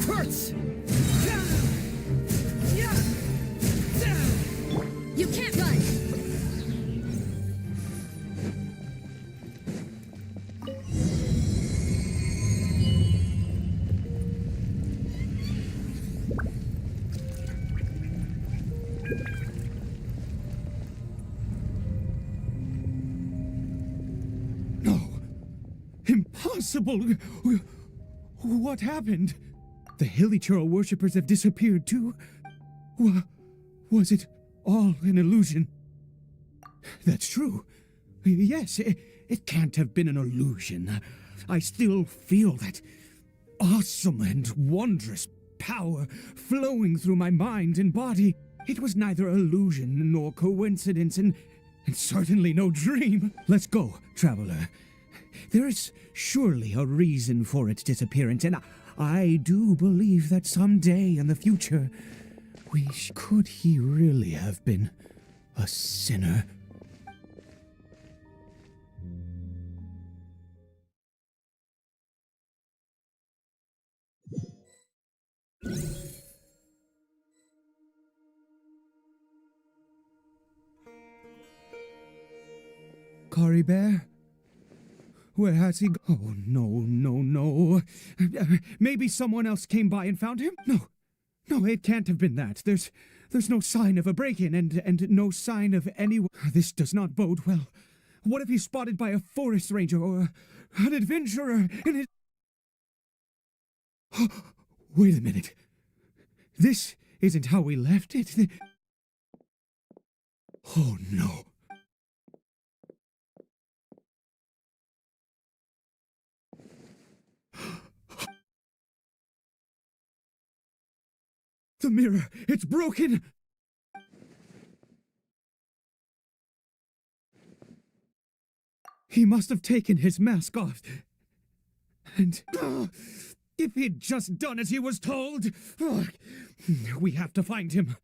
hurts! You can't run! No. Impossible. What happened? The Hilichurl worshippers have disappeared too? Was it all an illusion? That's true. Yes, it can't have been an illusion. I still feel that awesome and wondrous power flowing through my mind and body. It was neither illusion nor coincidence, and certainly no dream. Let's go, traveler. There is surely a reason for its disappearance, and I do believe that someday in the future, could he really have been a sinner? Caribert? Where has he gone? Oh, no. Maybe someone else came by and found him? No, it can't have been that. There's no sign of a break-in and no sign of anyone. This does not bode well. What if he's spotted by a forest ranger or an adventurer in his... Wait a minute. This isn't how we left it. Oh, no. The mirror, it's broken! He must have taken his mask off. And if he'd just done as he was told, we have to find him.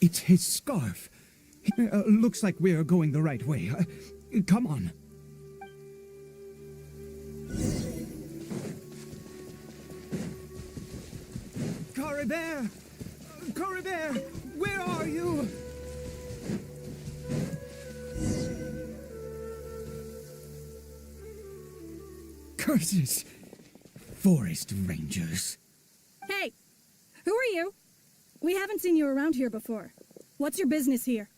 It's his scarf. Looks like we're going the right way. Come on. Caribert! Caribert! Where are you? Curses! Forest rangers. Hey! Who are you? We haven't seen you around here before. What's your business here?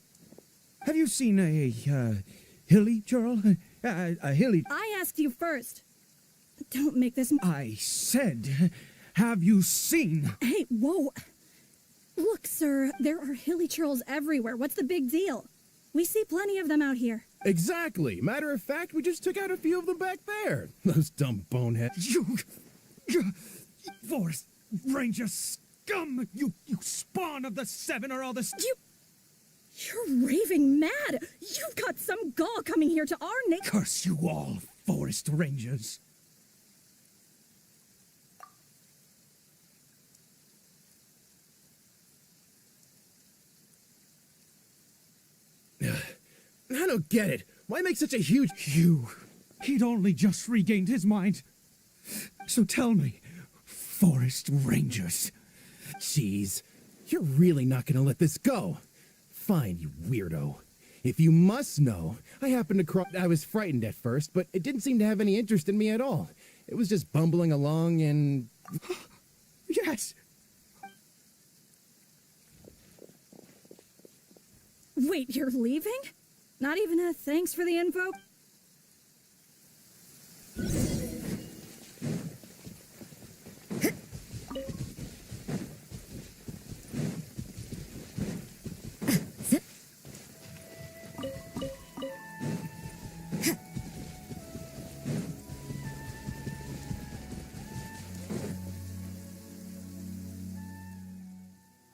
Have you seen a Hilichurl? A Hilly... I asked you first. Don't make this... I said, have you seen... Hey, whoa. Look, sir, there are Hilichurls everywhere. What's the big deal? We see plenty of them out here. Exactly. Matter of fact, we just took out a few of them back there. Those dumb boneheads. You Forest Ranger scum! You spawn of the Seven or all this... You're raving mad! You've got some gall coming here to our Curse you all, Forest Rangers! I don't get it. Why make such a huge... He'd only just regained his mind. So tell me, Forest Rangers... Jeez, you're really not gonna let this go. Fine, you weirdo. If you must know, I happened to cross... I was frightened at first, but it didn't seem to have any interest in me at all. It was just bumbling along and... Yes! Wait, you're leaving? Not even a thanks for the info?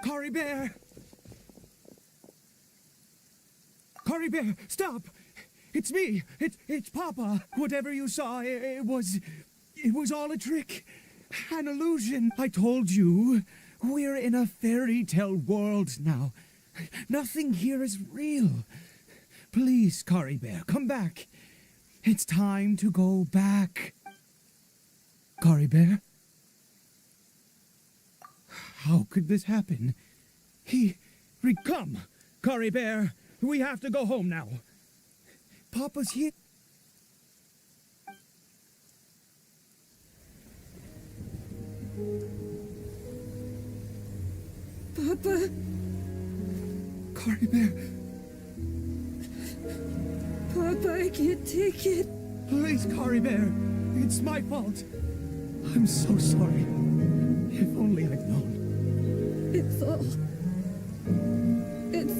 Caribert! Caribert, stop! It's me! It's Papa! Whatever you saw, it was all a trick. An illusion. I told you. We're in a fairy tale world now. Nothing here is real. Please, Caribert, come back. It's time to go back. Caribert? How could this happen? Come! Caribert, we have to go home now. Papa's here. Papa. Caribert. Papa, I can't take it. Please, Caribert. It's my fault. I'm so sorry. If only I'd known. It's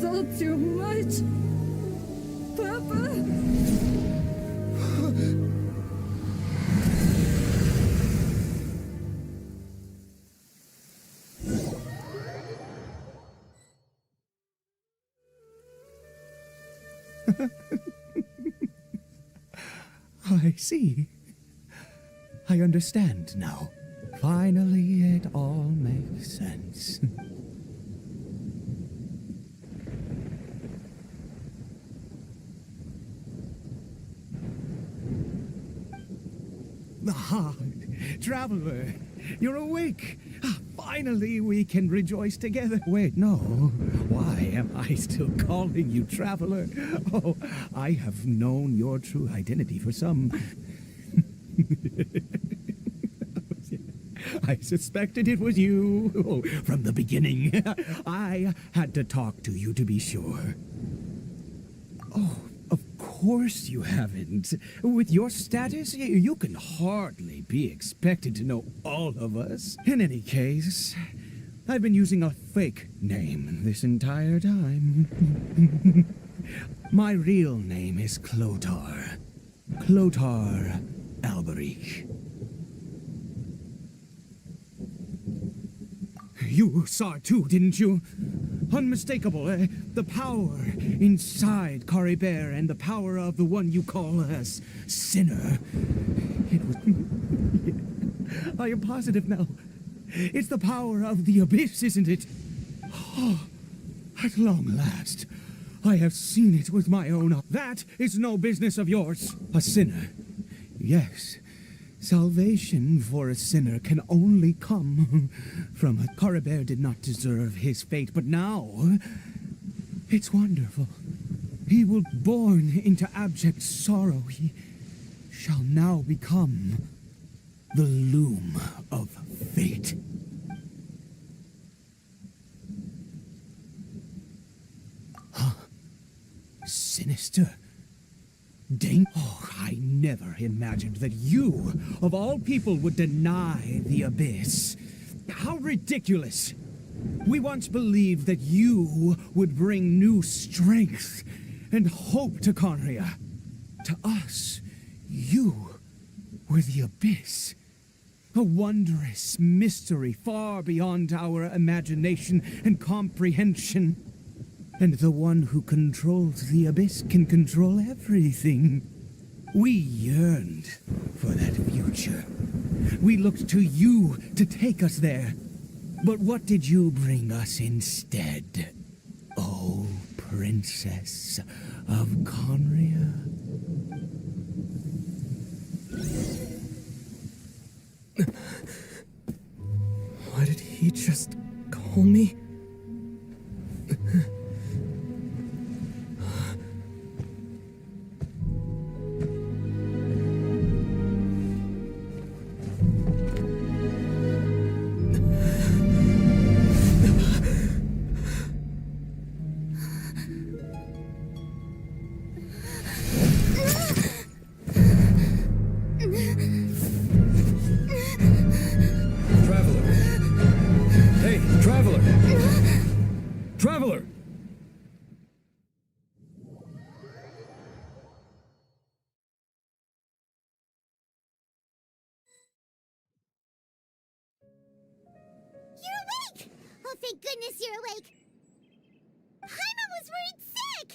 all too much. Papa. I see. I understand now. Finally, it all makes sense. Ah, Traveler, you're awake. Finally, we can rejoice together. Wait, no. Why am I still calling you Traveler? Oh, I have known your true identity for some... I suspected it was you from the beginning. I had to talk to you to be sure. Oh, of course you haven't. With your status, you can hardly be expected to know all of us. In any case, I've been using a fake name this entire time. My real name is Clotar. Clotar Alberic. You saw it too, didn't you? Unmistakable, the power inside Caribert and the power of the one you call a sinner. It was... I am positive now. It's the power of the abyss, isn't it? Oh, at long last, I have seen it with my own eyes. That is no business of yours. A sinner. Yes. Salvation for a sinner can only come from a... Caribert did not deserve his fate, but now it's wonderful. He will be born into abject sorrow. He shall now become the loom of fate. Huh? Sinister. Oh, I never imagined that you, of all people, would deny the abyss. How ridiculous! We once believed that you would bring new strength and hope to Conria. To us, you were the abyss. A wondrous mystery far beyond our imagination and comprehension. And the one who controls the abyss can control everything. We yearned for that future. We looked to you to take us there. But what did you bring us instead? Oh, Princess of Conria. Why did he just call me? Traveler! You're awake! Oh, thank goodness you're awake! Paimon was worried sick!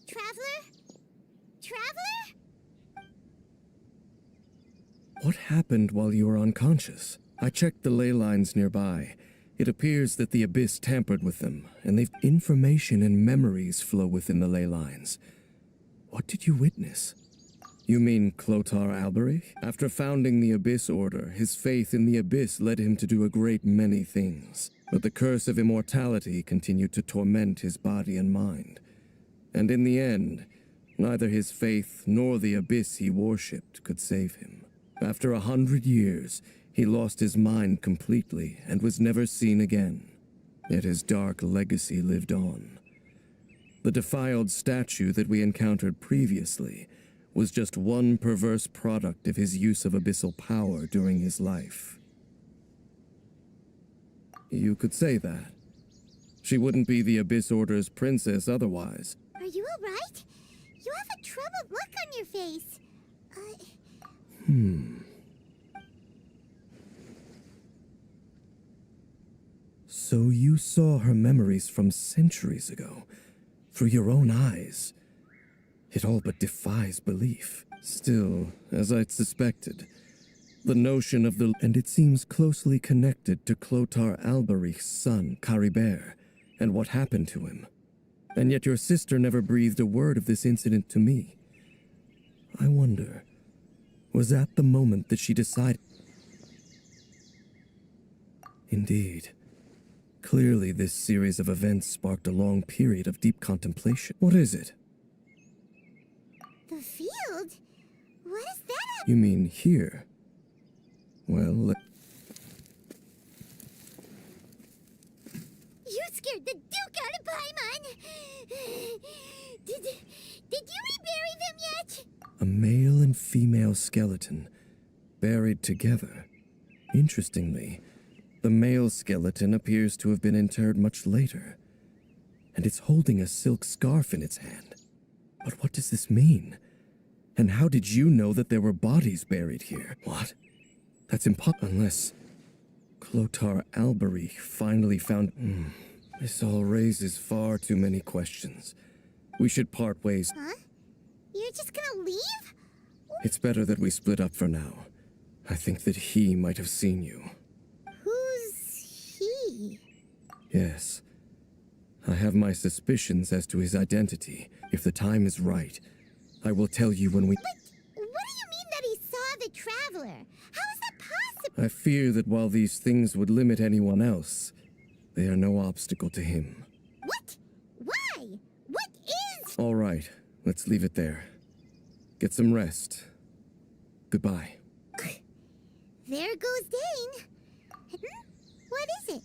Traveler? Traveler? What happened while you were unconscious? I checked the ley lines nearby. It appears that the Abyss tampered with them, and they've information and memories flow within the ley lines. What did you witness? You mean Clotar Alberich? After founding the Abyss Order, his faith in the Abyss led him to do a great many things. But the curse of immortality continued to torment his body and mind. And in the end, neither his faith nor the Abyss he worshipped could save him. After 100 years, he lost his mind completely and was never seen again. Yet his dark legacy lived on. The defiled statue that we encountered previously was just one perverse product of his use of abyssal power during his life. You could say that. She wouldn't be the Abyss Order's princess otherwise. Are you alright? You have a troubled look on your face. So you saw her memories from centuries ago, through your own eyes. It all but defies belief. Still, as I'd suspected, the notion of the... And it seems closely connected to Clotar Alberich's son, Caribert, and what happened to him. And yet your sister never breathed a word of this incident to me. I wonder, was that the moment that she decided... Indeed. Clearly, this series of events sparked a long period of deep contemplation. What is it? The field? What is that? You mean here? Well, You scared the Duke out of Paimon! Did you rebury them yet? a male and female skeleton, buried together. Interestingly, the male skeleton appears to have been interred much later, and it's holding a silk scarf in its hand. But what does this mean? And how did you know that there were bodies buried here? What? That's impossible unless Clotar Alberich finally found... This all raises far too many questions. We should part ways. Huh? You're just gonna leave? It's better that we split up for now. I think that he might have seen you. Who's he? Yes. I have my suspicions as to his identity. If the time is right, I will tell you when we... But what do you mean that he saw the Traveler? How is that possible? I fear that while these things would limit anyone else, they are no obstacle to him. What? Why? What is... All right, let's leave it there. Get some rest. Goodbye. There goes Dane. What is it?